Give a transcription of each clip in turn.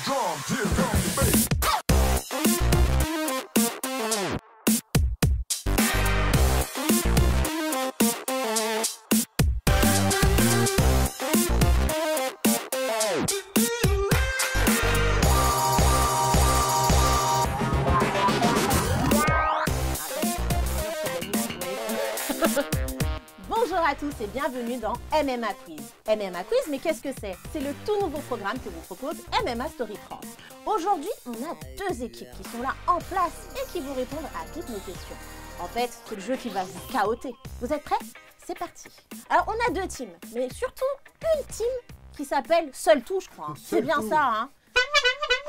Bonjour à tous et bienvenue dans MMA Quiz. MMA Quiz, mais qu'est-ce que c'est? C'est le tout nouveau programme que vous propose MMA Story France. Aujourd'hui, on a deux équipes qui sont là en place et qui vont répondre à toutes nos questions. En fait, c'est le jeu qui va vous chaoter. Vous êtes prêts? C'est parti. Alors, on a deux teams, mais surtout une team qui s'appelle Seul Tout, je crois. C'est bien ça, hein?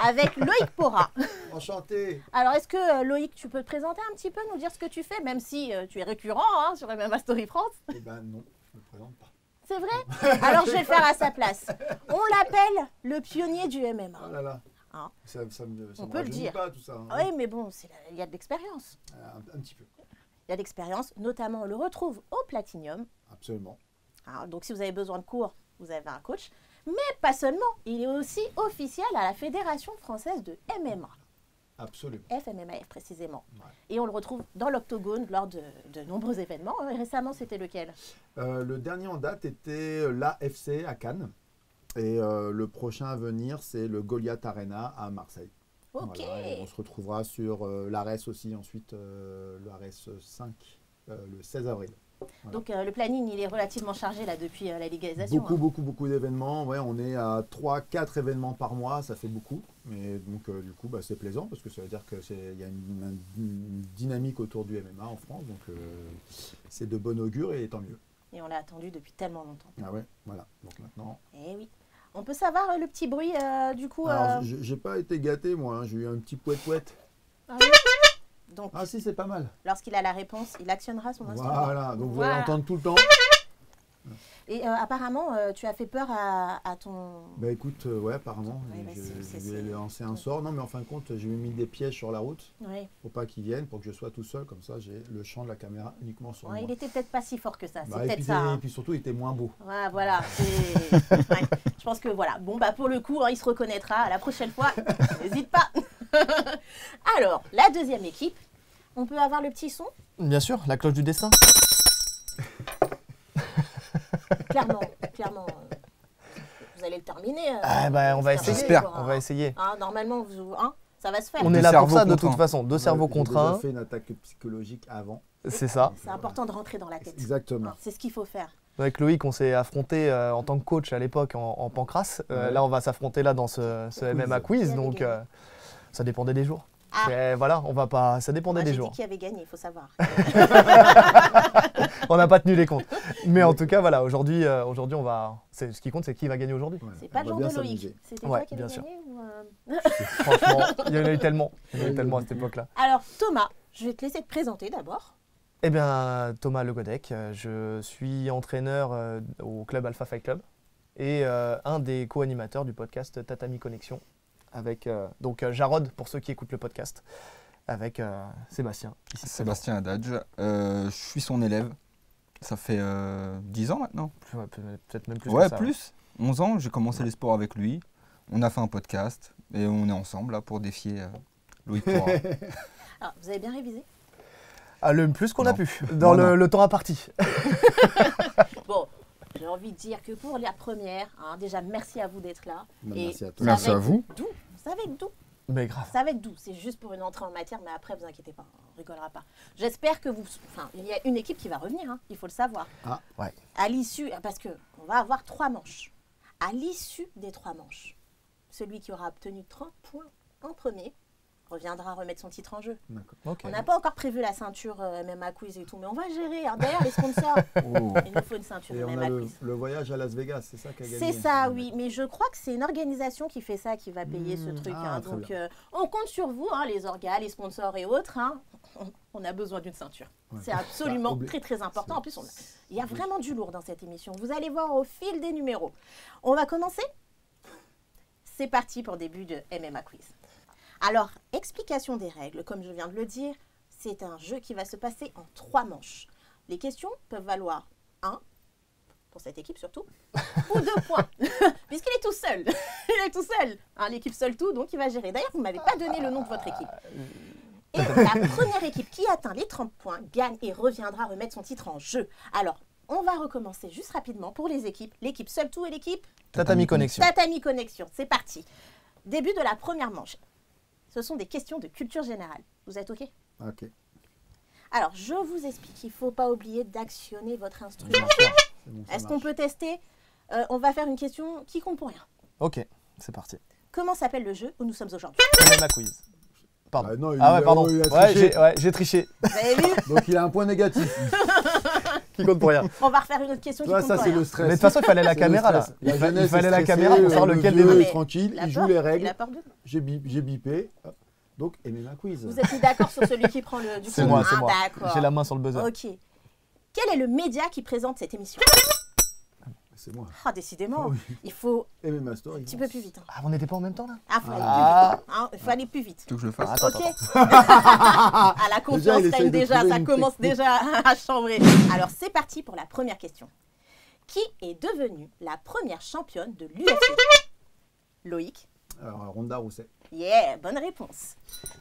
Avec Loïc Pora. Enchanté. Alors, est-ce que Loïc, tu peux te présenter un petit peu, nous dire ce que tu fais, même si tu es récurrent hein, sur MMA Story France? Eh ben non, je ne me présente pas. C'est vrai? Alors, je vais le faire à sa place. On l'appelle le pionnier du MMA. Oh là là. Hein? Ça On me peut le dire. pas tout ça. Hein. Oui, mais bon, il y a de l'expérience. Un petit peu. Il y a de l'expérience, notamment on le retrouve au Platinium. Absolument. Alors, donc, si vous avez besoin de cours, vous avez un coach. Mais pas seulement, il est aussi officiel à la Fédération française de MMA. Absolument. FMMAF précisément. Ouais. Et on le retrouve dans l'octogone lors de nombreux événements. Et récemment, c'était lequel? Le dernier en date était l'AFC à Cannes. Et le prochain à venir, c'est le Goliath Arena à Marseille. Ok. Voilà, et on se retrouvera sur l'ARES aussi, ensuite l'ARES 5, le 16 avril. Voilà. Donc le planning, il est relativement chargé là depuis la légalisation. Beaucoup d'événements. Ouais, on est à 3-4 événements par mois, ça fait beaucoup. Mais donc du coup, c'est plaisant parce que ça veut dire qu'il y a une dynamique autour du MMA en France. Donc c'est de bon augure et tant mieux. Et on l'a attendu depuis tellement longtemps. Ah ouais, voilà. Donc maintenant. Eh oui. On peut savoir le petit bruit du coup. Alors, j'ai pas été gâté moi. Hein. J'ai eu un petit pouet-pouet. Ah, oui. Donc, ah si, c'est pas mal. Lorsqu'il a la réponse, il actionnera son instrument. Voilà. Donc vous allez entendre tout le temps. Et apparemment, tu as fait peur à ton... Bah écoute, ouais, apparemment, Ouais, je vais lancer un sort. Non, mais en fin de compte, j'ai mis des pièges sur la route pour pas qu'ils viennent, pour que je sois tout seul. Comme ça, j'ai le champ de la caméra uniquement sur moi. Il était peut-être pas si fort que ça. C'est Bah, peut-être ça. Hein. Et puis surtout, il était moins beau. Ouais, voilà. Ouais, je pense que voilà. Bon, bah pour le coup, hein, il se reconnaîtra. La prochaine fois, n'hésite pas. Alors, la deuxième équipe, on peut avoir le petit son? Bien sûr, la cloche du destin. Clairement. Vous allez le terminer. On va essayer. J'espère, on va essayer. Hein, normalement, ça va se faire. On est là pour ça de toute façon. Deux cerveaux contre un. On a fait une attaque psychologique avant. C'est ça. C'est important de rentrer dans la tête. Exactement. Hein, c'est ce qu'il faut faire. Avec Loïc, on s'est affronté en tant que coach à l'époque en pancrace. Là, on va s'affronter là dans ce MMA quiz. Donc, ça dépendait des jours. Voilà, on va pas. Ça dépendait des jours. J'ai dit qui avait gagné, il faut savoir. On n'a pas tenu les comptes. Mais en tout cas, voilà, aujourd'hui, on va. Ce qui compte, c'est qui va gagner aujourd'hui. Ouais, c'est pas le genre de Loïc. C'était toi qui avais gagné ou Franchement, il y en a eu tellement. Il y en a eu tellement à cette époque-là. Alors, Thomas, je vais te laisser te présenter d'abord. Eh bien, Thomas Le Godec, je suis entraîneur au club Alpha Fight Club et un des co-animateurs du podcast Tatami Connexion avec donc Jarod pour ceux qui écoutent le podcast, avec Sébastien. Sébastien Adadj, je suis son élève, ça fait 10 ans maintenant. Ouais, peut-être même plus. Ouais, que ça, plus. 11 ans, j'ai commencé les sports avec lui, on a fait un podcast et on est ensemble là pour défier Loïc Pora. Alors, vous avez bien révisé? Ah, le plus qu'on a pu, dans le temps imparti. Bon, j'ai envie de dire que pour la première, hein, déjà merci à vous d'être là. Merci à toi. Merci à vous. Ça va être doux. Mais grave. Ça va être doux, c'est juste pour une entrée en matière, mais après, vous inquiétez pas, on rigolera pas. J'espère que vous... Enfin, il y a une équipe qui va revenir, hein, il faut le savoir. Ah, ouais. À l'issue, parce qu'on va avoir 3 manches. À l'issue des 3 manches, celui qui aura obtenu 30 points en premier reviendra remettre son titre en jeu. Okay. On n'a pas encore prévu la ceinture MMA Quiz et tout, mais on va gérer. Hein. D'ailleurs, les sponsors, il nous faut une ceinture et MMA on a Quiz. le voyage à Las Vegas, c'est ça qui a gagné. C'est ça, oui. Mais je crois que c'est une organisation qui fait ça, qui va payer ce truc. Hein. Donc, on compte sur vous, hein, les orgas, les sponsors et autres. Hein. On a besoin d'une ceinture. Ouais. C'est absolument très important. En plus, il y a vraiment du lourd dans cette émission. Vous allez voir au fil des numéros. On va commencer. C'est parti pour le début de MMA Quiz. Alors, explication des règles, comme je viens de le dire, c'est un jeu qui va se passer en 3 manches. Les questions peuvent valoir 1, pour cette équipe surtout, ou 2 points, puisqu'il est tout seul. Il est tout seul. Hein, l'équipe seul tout, donc il va gérer. D'ailleurs, vous ne m'avez pas donné le nom de votre équipe. Et la première équipe qui atteint les 30 points gagne et reviendra remettre son titre en jeu. Alors, on va recommencer juste rapidement pour les équipes. L'équipe seul tout et l'équipe Tatami Connexion. Tatami Connexion. C'est parti. Début de la première manche. Ce sont des questions de culture générale. Vous êtes OK? Ok. Alors, je vous explique. Il ne faut pas oublier d'actionner votre instrument. C'est bon, ça Est-ce qu'on marche. peut tester? On va faire une question qui compte pour rien. Ok, c'est parti. Comment s'appelle le jeu où nous sommes aujourd'hui? MMA quiz. Pardon. Ah, non, Ah ouais, pardon. il a Ouais, triché. j'ai triché. Vous avez vu? Donc il a un point négatif. Qui compte pour rien. On va refaire une autre question qui Toi, compte ça pour c'est rien. le stress. Mais de toute façon, il fallait la C'est le caméra là. stress. La Il jeunesse fallait est la stressée, caméra pour savoir le lequel vieux des deux. est tranquille, La il joue peur, les règles. la peur de- J'ai bipé. Hop. Donc MMA quiz. Vous êtes mis d'accord sur celui qui prend le du C'est coup? moi, Ah, c'est moi. D'accord. J'ai la main sur le buzzer. Ok. Quel est le média qui présente cette émission? C'est moi. Ah, décidément, Oh oui. il faut MMA Story. un petit peu plus vite. Hein. Ah, on n'était pas en même temps là? Ah, faut aller Ah. plus vite. Hein, il faut aller plus vite. Tu veux que je le fasse? Attends, Ok. attends. Ah, la Déjà, confiance il essaye règne de déjà, trouver ça une commence technique. déjà à chambrer. Alors, c'est parti pour la première question. Qui est devenue la première championne de l'UFC? Loïc? Alors Ronda Rousset. Yeah, bonne réponse.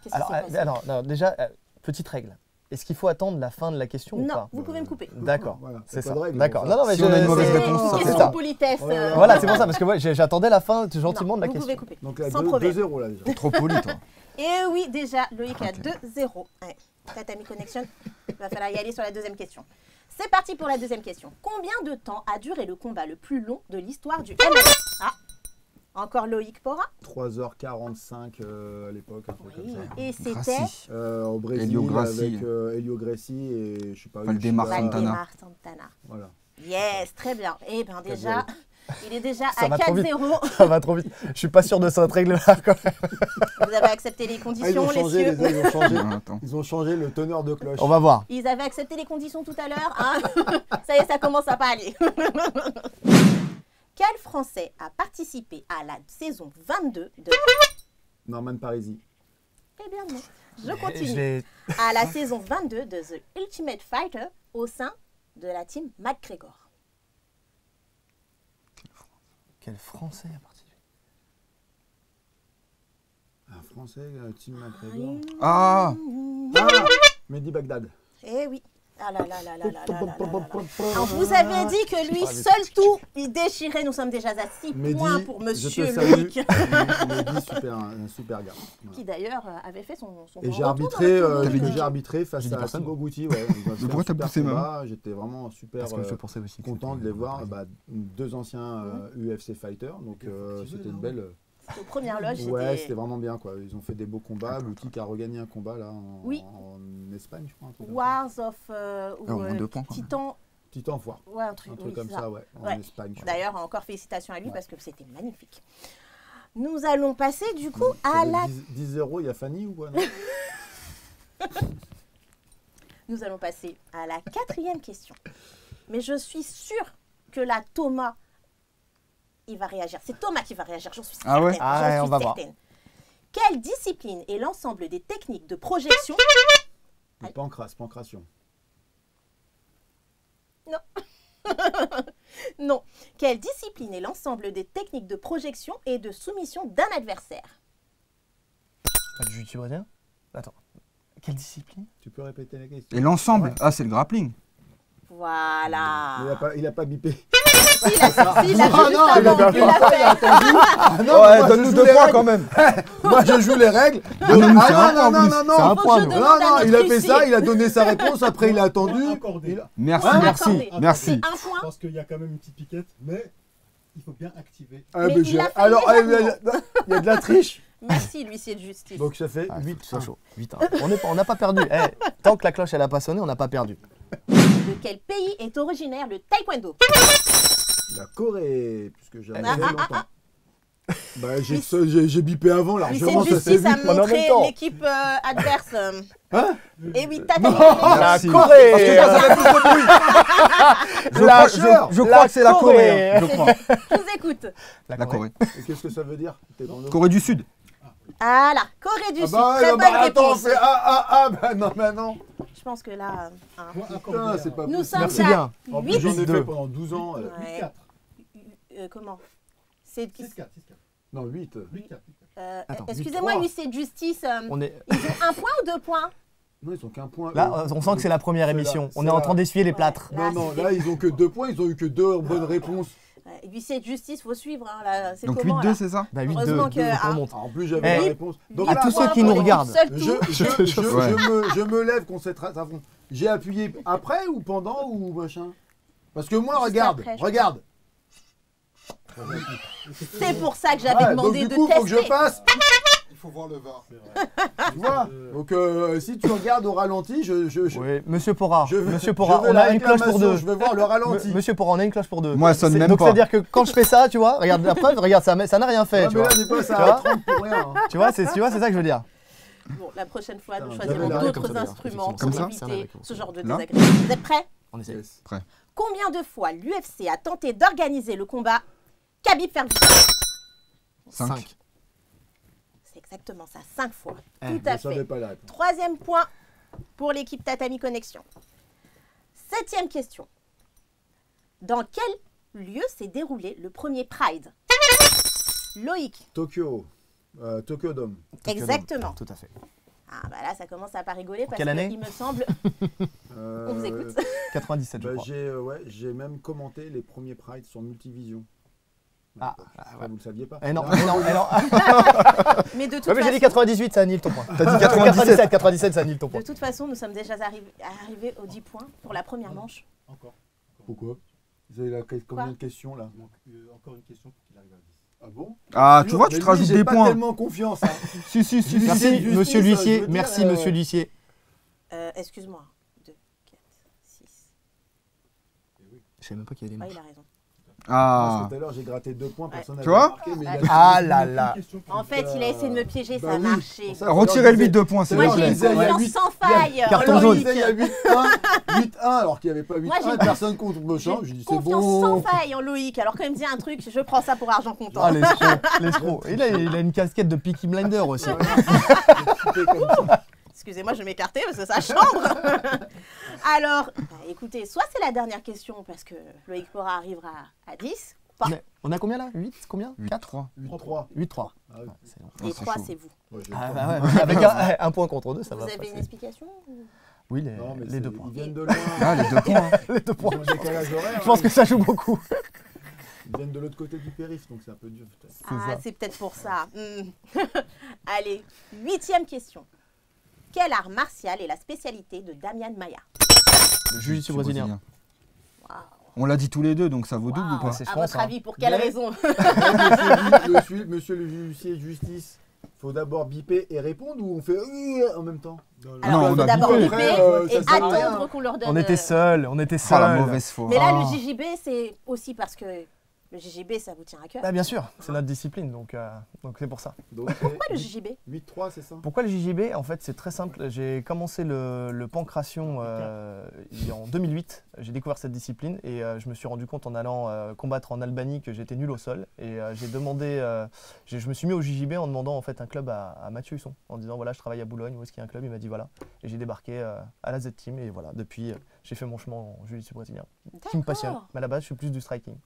Qu'est-ce qui Alors, s'est passé? non, déjà, petite règle. Est-ce qu'il faut attendre la fin de la question ou Non, pas? vous pouvez me couper. D'accord, Voilà, c'est pas ça. de règle D'accord. pour ça. Non, non, mais Si on a une mauvaise C'est réponse, une ça, c'est question ça. de politesse. Ouais, Voilà, c'est pour ça, parce que moi, j'attendais la fin gentiment Non, de la vous question. pouvez couper. Donc là, Sans problème. 2-0 là déjà. T'es trop poli, toi. Et oui, déjà, Loïc a Ok. 2-0. Ouais. Tatami Connection, il va falloir y aller sur la deuxième question. C'est parti pour la deuxième question. Combien de temps a duré le combat le plus long de l'histoire du MMA? Ah, encore Loïc Pora. 3h45 à l'époque, un truc comme ça. Et c'était Grassi. Au Brésil Elio Grassi. avec Elio Grassi et je sais pas. Valdemar Yoshida. Santana. Valdemar Santana. Voilà. Yes, très bien. Eh bien déjà, il est déjà Ça à va trop vite. 4-0. Ça va trop vite. Je suis pas sûr de cette règle là quand même. Vous avez accepté les Ah, ils conditions, ont les changé, cieux. ils ont changé. Non, attends. Ils ont changé le teneur de cloche. On va voir. Ils avaient accepté les conditions tout à l'heure. Hein. Ça y est, ça commence à pas aller. Quel Français a participé à la saison 22 de... Norman Parisi. Eh bien non. Je Je continue. l'ai- À la saison 22 de The Ultimate Fighter au sein de la team McGregor. Quel Français a participé? Un Français, Tim McGregor. Ah, Ah, Mehdi Bagdad. Eh oui. Ah là là là là là là là là là. Alors, vous avez dit que lui, seul tout, il déchirait. Nous sommes déjà à 6 Mehdi, points pour je Monsieur te salue. Loïc, Mehdi, un super gars. Voilà. qui d'ailleurs avait fait son Et grand j'ai retour arbitré, dans le T'avais dit j'ai arbitré face J'ai dit à personne. Thibaut Gouti. Ouais. Ils ont fait pourquoi un t'as super poussé, combat. J'étais vraiment super Parce que je pensais aussi. que content de c'était- les voir. Deux anciens UFC fighters. Donc c'était une belle. Aux premières loges, Ouais, c'était... c'était vraiment bien quoi. Ils ont fait des beaux combats. Gouti qui a regagné un combat là en, Oui. en Espagne, je crois. Un truc comme ça. Wars of Ah, au moins 2 points, quand même. Titan. Titan Foire. Ouais, un truc, Un truc oui, comme c'est ça, ouais. En Ouais. Espagne. je crois. D'ailleurs, encore félicitations à lui Ouais. parce que c'était magnifique. Nous allons passer du coup Ça à fait la... 10-0, il y a Fanny ou quoi non Nous allons passer à la 4e question. Mais je suis sûre que là, Thomas, il va réagir. C'est Thomas qui va réagir, j'en suis certaine. Ah ouais Ah J'en ouais, suis on va voir. certaine. Quelle discipline est l'ensemble des techniques de projection? Le pancration. Non. Quelle discipline est l'ensemble des techniques de projection et de soumission d'un adversaire? Le jiu-jitsu brésilien? Attends. Quelle discipline? Tu peux répéter la question et l'ensemble? Ah, c'est le grappling. Voilà. Il a pas bipé. Si, il a sorti, il a Ah juste non, avant, il a fait. Ah non, Ouais, moi, donne-nous je 2 joue les points règles. quand même. Moi je joue les règles. Ah non, mais c'est un point en plus. C'est un Faut que point, je nous. demande Non, à non, notre il a fait huissier. ça, il a donné sa réponse, après il a attendu. Accordé. Il a- Merci, Ouais, merci, accordé. merci. C'est un point. Parce qu'il y a quand même une petite piquette, mais il faut bien activer. Ah, Mais mais il j'ai- a fait Alors, légèrement. il y a de la triche. Merci, l'huissier de justice. Donc ça fait Ah, 8 c'est chaud. 8 On n'a pas perdu. Eh, tant que la cloche elle a pas sonné, on n'a pas perdu. De quel pays est originaire le taekwondo? La Corée, puisque j'ai Ah, regardé ah, longtemps. Bah, j'ai bipé avant, largement, L'huissier de ça s'est justice vu. a en même montré temps. l'équipe adverse. Hein Et oui, Tatami. La Merci. Corée. Parce que ça fait plus de bruit. Je La- crois- je crois que c'est la Corée. Hein, je crois. Je vous écoute. La Corée. Et qu'est-ce que ça veut dire? T'es dans le- Corée du Sud. Ah là, Corée du Ah Sud, bah, très bah, bonne attends, réponse. bah non. Je pense que là, hein. Point accordé, Putain, c'est pas Nous possible. sommes Merci à bien. En plus, j'en ai 8. fait pendant 12 ans. Ouais. 8-4. Comment c'est, 6-4. Non, 8. 8-4. Attends, excusez-moi, 8-3. huissier de justice, On est... ils ont 1 point ou 2 points? Non, ils ont qu'un point. Là, on sent que c'est la première C'est là, émission. On c'est est en là. train d'essuyer les Ouais. plâtres. Non, là, ils ont que 2 points. Ils ont eu que 2 bonnes réponses. Huissier de justice, faut suivre. Hein, là. C'est Donc comment 8-2, là? c'est ça? Bah, 8-2, Heureusement que, on ah, monte. On plus, j'avais Eh, la réponse. Donc à là, tous ceux points qui pour nous l'équipe regardent. seul je, tour. je me lève qu'on s'affronte. J'ai appuyé après ou pendant ou machin? Parce que moi, Juste regarde, après, je regarde. C'est pour ça que j'avais Ouais, demandé donc, de du coup, tester. faut que je fasse. Il faut voir le VAR. Tu vois? Donc, si tu regardes au ralenti, Oui, Monsieur Porra, je vais- Monsieur Porra, je vais on la a une cloche pour réclamation, deux. Je vais voir le ralenti. Monsieur Porra, on a une cloche pour deux. Moi, elle sonne même donc pas. c'est-à-dire que quand je fais ça, tu vois, regarde la preuve, regarde, ça n'a rien fait. Ouais, tu mais vois. là, des fois, ça Tu vois a 30 pour rien. hein. Tu vois, c'est ça que je veux dire. Bon, la prochaine fois, nous Putain, choisirons j'avais la d'autres réponse, d'ailleurs, instruments effectivement. pour Comme ça éviter ce genre de Là désagréments. Vous êtes prêts? On essaie. Yes. Combien de fois l'UFC a tenté d'organiser le combat Khabib-Ferguson? 5. C'est exactement ça, 5 fois. Eh, Tout Je à ne savais fait. pas la réponse. 3e point pour l'équipe Tatami Connexion. 7e question. Dans quel lieu s'est déroulé le premier Pride? Loïc. Tokyo. Tokyo Dome. Exactement. Tout à fait. Ah bah là, ça commence à pas rigoler parce quelle année qu'il me semble... On vous écoute. 97, je Bah, crois. j'ai même commenté les premiers Pride sur Multivision. Ah, Vous le saviez pas? Eh non, Ah, eh non, eh non. Mais de toute Ouais, mais j'ai dit façon... 98, ça annule ton point. T'as dit 97. 97, ça annule ton point. De toute façon, nous sommes déjà arrivés aux 10 points pour la première manche. Encore. Pourquoi? Vous avez combien de questions là? Il manque encore une question pour qu'il arrive à 10. Ah bon? Ah, tu Sûr, vois, mais tu te lui, rajoutes j'ai des pas points. tellement confiance. Hein. Si, si, si. Justice, Merci, justice, monsieur je l'huissier. veux dire, Merci, monsieur l'huissier. Excuse-moi. 2, 4, 6. Je savais même pas qu'il y avait des Ah, manches. il a raison. Parce Ah. que tout à l'heure j'ai gratté 2 points, personne Tu n'avait vois marqué, mais il a Ah, dit- Ah là là. En fait, il a essayé de me piéger, ça Bah a oui, marché. pour ça, Retirez le 8 points, s'il Moi, vous j'ai plaît. une disait, il y a confiance huit- sans faille. carton en jaune. Loïc. Il y a 8-1, 8-1 alors qu'il n'y avait pas 8-1, Moi, j'ai personne contre le champ. Je dis c'est Confiance bon. sans faille en Loïc. Alors quand il me dit un truc, je prends ça pour argent comptant. Ah, l'escroc, l'escroc. Il a une casquette de Peaky Blinder aussi. Voilà. J'ai coupé comme ça. Excusez-moi, je vais m'écarter parce que ça chambre. Alors, bah, écoutez, soit c'est la dernière question parce que Loïc Porra arrivera à 10. On a combien là 8? Combien 4? 3. 8-3. 8-3. Ah oui. C'est long. Et c'est 3, chaud. c'est vous. Ouais, j'ai Ah, le bah temps. ouais, avec un point contre 2, ça Vous va avez passer. une explication? Oui, Non, mais les c'est- 2 points. Ils viennent de loin. Ah, les 2 points. Les 2 points. Ils ont un décalage horaire, Je pense hein. que ça joue beaucoup. Ils viennent de l'autre côté du périph', donc c'est un peu dur peut-être. Ah, ça. c'est peut-être pour ça. Allez, 8e question. Quel art martial est la spécialité de Damian Maia? Le jiu-jitsu brésilien. Waouh. On l'a dit tous les deux, donc ça vaut double ou Waouh. pas? c'est À France, votre hein. avis, pour quelle Mais- raison? Monsieur le huissier de justice, faut d'abord biper et répondre ou on fait en même temps? Alors, on il faut a d'abord bipé. biper Après, et ça sert à rien. attendre qu'on leur donne. On était seuls, on était Ah, la seuls. mauvaise foi. Mais là, Ah. le JJB, c'est aussi parce que le JJB, ça vous tient à cœur. Bah, bien sûr, c'est notre discipline, donc c'est pour ça. Donc, Pourquoi le JJB? 8-3, c'est ça? Pourquoi le JJB? En fait, c'est très simple. J'ai commencé le pancration en 2008. J'ai découvert cette discipline et je me suis rendu compte en allant combattre en Albanie que j'étais nul au sol. Et j'ai demandé, je me suis mis au JJB en demandant en fait un club à Mathieu Husson, en disant voilà, je travaille à Boulogne, où est-ce qu'il y a un club? Il m'a dit voilà. Et j'ai débarqué à la Z-Team et voilà, depuis j'ai fait mon chemin en jiu-jitsu brésilien, qui me passionne. D'accord. Mais à la base, je suis plus du striking.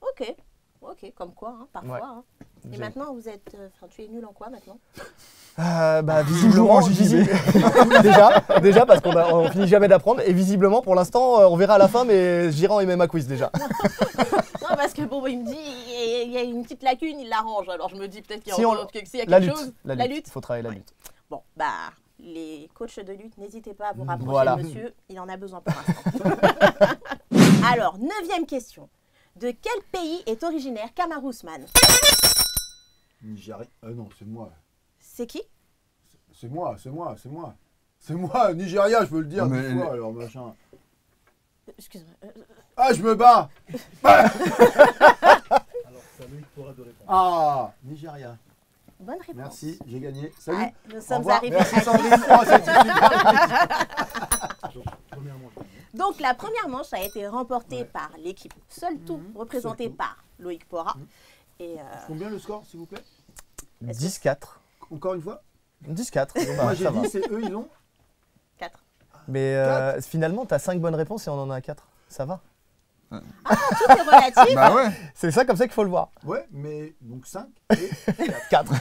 Ok, comme quoi, hein, parfois. Ouais. Hein. Et J'ai- maintenant, vous êtes, tu es nul en quoi maintenant? Bah, visiblement, déjà parce qu'on finit jamais d'apprendre et visiblement pour l'instant on verra à la fin mais j'irai en MMA quiz déjà. Non, parce que bon, il me dit, il y a une petite lacune, il l'arrange. Alors je me dis peut-être qu'il y a Si encore s'il y a La quelque lutte, chose. la La lutte, lutte. il faut travailler la Ouais. lutte. Bon, bah, les coachs de lutte, n'hésitez pas à vous rapprocher, Voilà. monsieur. Il en a besoin pour l'instant. Alors, 9e question. De quel pays est originaire Kamaru Usman? Nigeria. Non, c'est moi. C'est qui? C'est moi. C'est moi, Nigeria, je peux le dire Mais une fois, alors machin. Excuse-moi. Ah, je me bats! Alors, ça lui pourra de répondre. Ah, Nigeria. Bonne réponse. Merci, j'ai gagné. Salut. Ouais, nous Au sommes revoir. arrivés Merci à Sandrine. Oh, c'est super. Donc, premièrement, Donc la première manche a été remportée Ouais. par l'équipe Seul Tout, représentée Seul Tout. par Loïc Porra. Et Combien le score, s'il vous plaît? 10-4. Encore une fois? 10-4. Bon, bah, Moi j'ai ça va. dit, c'est eux, ils ont. 4. Mais finalement, tu as 5 bonnes réponses et on en a 4. Ça va. Tout est relatif. Bah ouais. C'est ça comme ça qu'il faut le voir. Ouais, mais donc 5 et 4.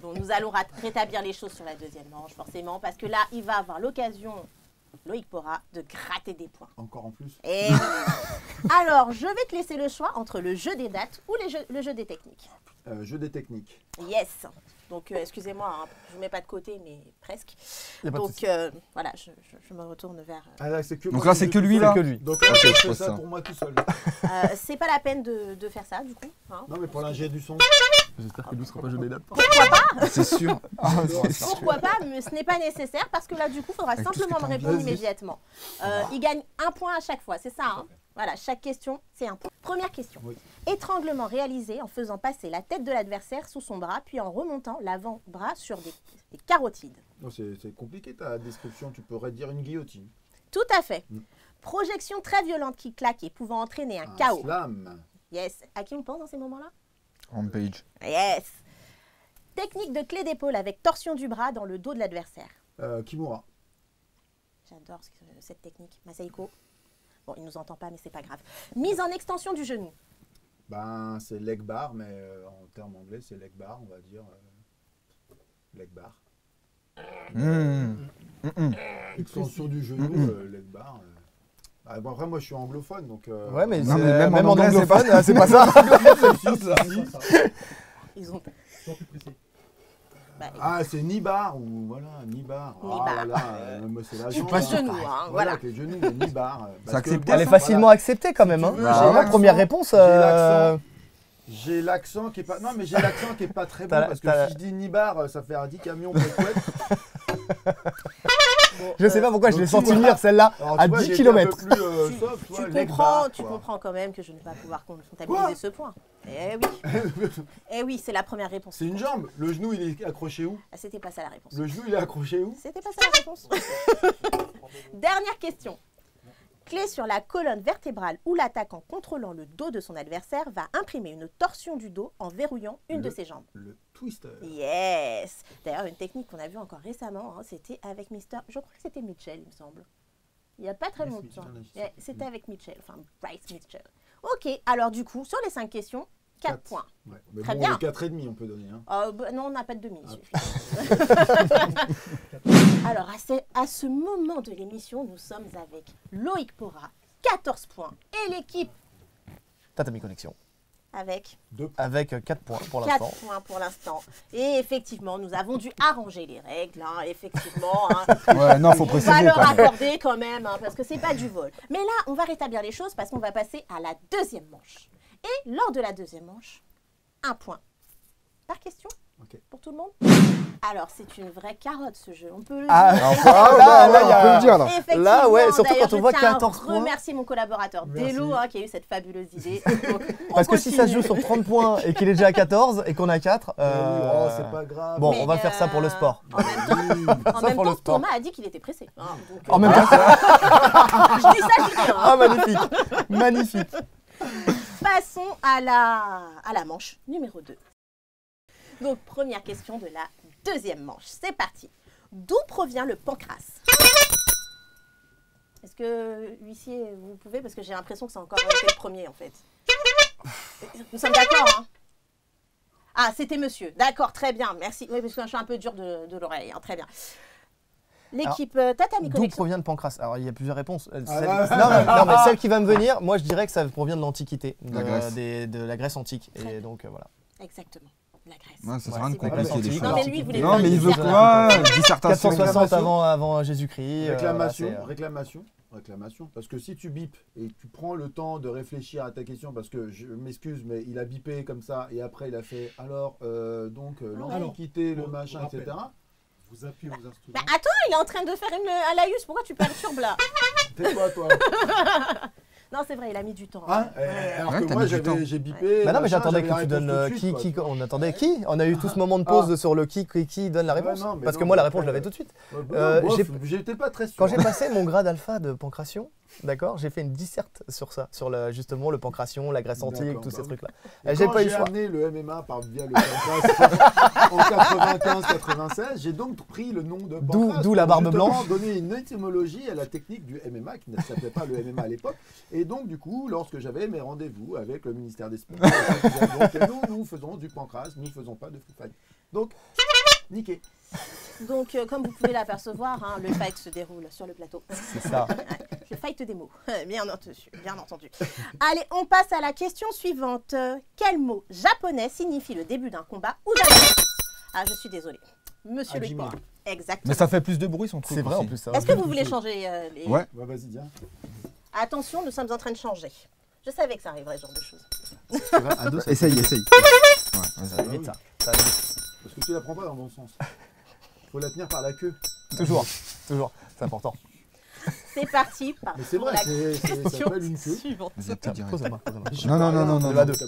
Bon, nous allons rétablir les choses sur la deuxième manche, forcément, parce que là, il va avoir l'occasion, Loïc Pora, de gratter des points. encore en plus. Et alors, je vais te laisser le choix entre le jeu des dates ou le jeu des techniques. Jeu des techniques. Yes. Donc, excusez-moi, hein, je ne vous mets pas de côté, mais presque. Y a pas de Donc, souci. voilà, je me retourne vers... Ah, là, c'est que Donc moi là, qui c'est joue que tout lui, seul. là. Que lui. Donc là, Ok, je je fais pose ça ça. pour moi tout seul. c'est pas la peine de faire ça, du coup. Hein. Non, mais pour l'ingé du son. J'espère que lui sera pas jeu des dates. Pourquoi pas? C'est sûr. Ah, c'est sûr. Pourquoi pas? Mais ce n'est pas nécessaire parce que là, du coup, il faudra Avec tout ce simplement que me t'as répondre envie. immédiatement. Il gagne un point à chaque fois, c'est ça, hein? Voilà, chaque question, c'est un point. Première question. Oui. Étranglement réalisé en faisant passer la tête de l'adversaire sous son bras, puis en remontant l'avant-bras sur des carotides. Non, c'est compliqué ta description, tu pourrais dire une guillotine. Tout à fait. Mm. Projection très violente qui claque et pouvant entraîner un Un chaos. slam. Yes. À qui on pense dans ces moments-là? Rampage. Yes. Technique de clé d'épaule avec torsion du bras dans le dos de l'adversaire. Kimura. J'adore cette technique. Masaiko. Bon, il nous entend pas, mais c'est pas grave. Mise en extension du genou. Ben, c'est leg bar, mais en termes anglais, c'est leg bar, on va dire. Leg bar. Extension du genou, leg bar. Bon, après, moi, je suis anglophone, donc. Ouais, mais, Non, mais même en anglais, c'est anglophone, c'est pas ça. Ils ont. Sois plus précis. Bah, Ah, c'est ni bar ou voilà, ni bar. Ni Ah bar. là là, moi, c'est la Du jambe. genou, hein, voilà. Avec les genoux, mais ni bar. C'est Parce que- accepté, Elle est ça, facilement acceptée quand même. tu Hein. veux, j'ai Vraiment, l'accent, première réponse. l'accent. J'ai l'accent qui est pas. Non, mais j'ai l'accent qui est pas très bon T'as- parce que t'as- si je dis ni bar, ça fait un 10 camions précouettes. Je sais pas pourquoi je donc l'ai tu senti vois- venir celle-là Alors, à tu vois, 10 j'ai été km. un peu plus, soft, tu vois, leg bar, tu quoi. comprends quand même que je ne vais pas pouvoir comptabiliser Quoi ce point. Eh oui. Eh oui, c'est la première réponse. C'est une jambe. Le genou, il est accroché où? Ah, c'était pas ça la réponse. Le genou, il est accroché où? C'était pas ça la réponse. Dernière question. Clé sur la colonne vertébrale où l'attaquant, contrôlant le dos de son adversaire, va imprimer une torsion du dos en verrouillant une de ses jambes. Le twister. Yes. D'ailleurs, une technique qu'on a vue encore récemment, hein, c'était avec Mister... Je crois que c'était Mitchell, il me semble. Il n'y a pas très Yes, longtemps. Mitchell, yes. Ouais, c'était avec Mitchell, enfin Bryce Mitchell. Ok, alors du coup, sur les 5 questions, 4 Quatre. points. Ouais. Mais Très bon, bien. les 4,5 on peut donner. Hein. Non, on n'a pas de demi. il Ah. suffit. Alors, à ce moment de l'émission, nous sommes avec Loïc Pora, 14 points, et l'équipe Tatami Connexion. avec 2 Avec 4 points pour 4 l'instant. points pour l'instant. Et effectivement, nous avons dû arranger les règles, hein, effectivement. Hein. Ouais, non, faut On va préciser leur quand même. accorder quand même, hein, parce que c'est pas du vol. Mais là, on va rétablir les choses parce qu'on va passer à la deuxième manche. Et lors de la deuxième manche, 1 point par question. Ok. Pour tout le monde. Alors, c'est une vraie carotte ce jeu, on peut le Ah, dire. là, il y a- on peut le dire, là. Effectivement, Là, ouais, surtout d'ailleurs, quand on voit je tiens 14 à points. remercier mon collaborateur Merci. Delo hein, qui a eu cette fabuleuse idée. Donc, on Parce que si ça se joue continue. sur 30 points et qu'il est déjà à 14 et qu'on a 4, Oh, c'est pas grave. bon, Mais, on va faire ça pour le sport. En même temps, en Ça même pour le temps, sport. Thomas a dit qu'il était pressé. hein, donc, En même temps, je dis ça, je dis rien. ah magnifique, magnifique. Passons à la manche numéro 2. Donc, première question de la deuxième manche. C'est parti. D'où provient le pancras? Est-ce que, huissier, vous pouvez? Parce que j'ai l'impression que c'est encore été le premier, en fait. Nous sommes d'accord, hein? Ah, c'était monsieur. D'accord, très bien, merci. Oui, parce que je suis un peu dur de l'oreille. Hein, très bien. L'équipe Tatami D'où Connexion. provient le pancras? Alors il y a plusieurs réponses. Ah, Non, mais celle qui va me venir, moi je dirais que ça provient de l'Antiquité, La Grèce. de la Grèce antique. Très Et bien. donc voilà. Exactement. La Grèce. Ouais, ça sert Ouais, à rien de c'est pas compliquer grave. les Non, choses. mais lui, il voulait Non, faire mais une il veut dissertation. quoi? Dissertation. 460 avant Jésus-Christ. Réclamation, voilà, c'est, réclamation. Parce que si tu bipes et que tu prends le temps de réfléchir à ta question, parce que je m'excuse, mais il a bipé comme ça et après il a fait alors l'Antiquité, le Bon, machin, rappel. etc. Vous appuyez vos instruments. Bah attends, il est en train de faire un laïus. Pourquoi tu perturbes là? Tais-toi, toi. Non, c'est vrai, il a mis du temps. Hein alors Ouais, que t'as moi mis du temps. j'ai bipé. Bah non, mais machin, j'attendais j'avais que la tu donnes réponse tout de suite, quoi. on attendait qui? On a eu tout ce moment de pause sur le qui donne la réponse. non, mais parce que non, moi la mais réponse je après, l'avais tout de suite. Ouais, J'ai- j'étais pas très sûr. Quand j'ai passé mon grade alpha de pancration, D'accord, j'ai fait une disserte sur ça, sur justement le pancration, la Grèce antique, D'accord, tous ces bah trucs-là. Et J'ai quand pas eu le j'ai choix. amené le MMA via le Pancras en 95-96, j'ai donc pris le nom de Pancras. D'où la pour barbe justement blanche. donner une étymologie à la technique du MMA, qui ne s'appelait pas le MMA à l'époque. Et donc, du coup, lorsque j'avais mes rendez-vous avec le ministère des Sports, donc, nous faisons du Pancras, nous ne faisons pas de free fight. Donc, niqué. Donc, comme vous pouvez l'apercevoir, hein, le fight se déroule sur le plateau. C'est ça. Je fight des mots, bien entendu, bien entendu. Allez, on passe à la question suivante. Quel mot japonais signifie le début d'un combat ou d'un match? Ah, je suis désolée. Monsieur le Hajime. Port. Exactement. Mais ça fait plus de bruit son truc. C'est vrai en aussi. plus. Ça. Est-ce que vous voulez changer les... Ouais. Ouais, vas-y, dis. Attention, nous sommes en train de changer. Je savais que ça arriverait, ce genre de choses. Essaye. Ouais, vas-y. Ça va vite ça. Ça va vite. Parce que tu la prends pas dans le bon sens. Faut la tenir par la queue. Toujours, c'est important. C'est parti. Mais c'est vrai, ça s'appelle une queue. suivante. Vas-y, tu dirais. Pose-moi. Non,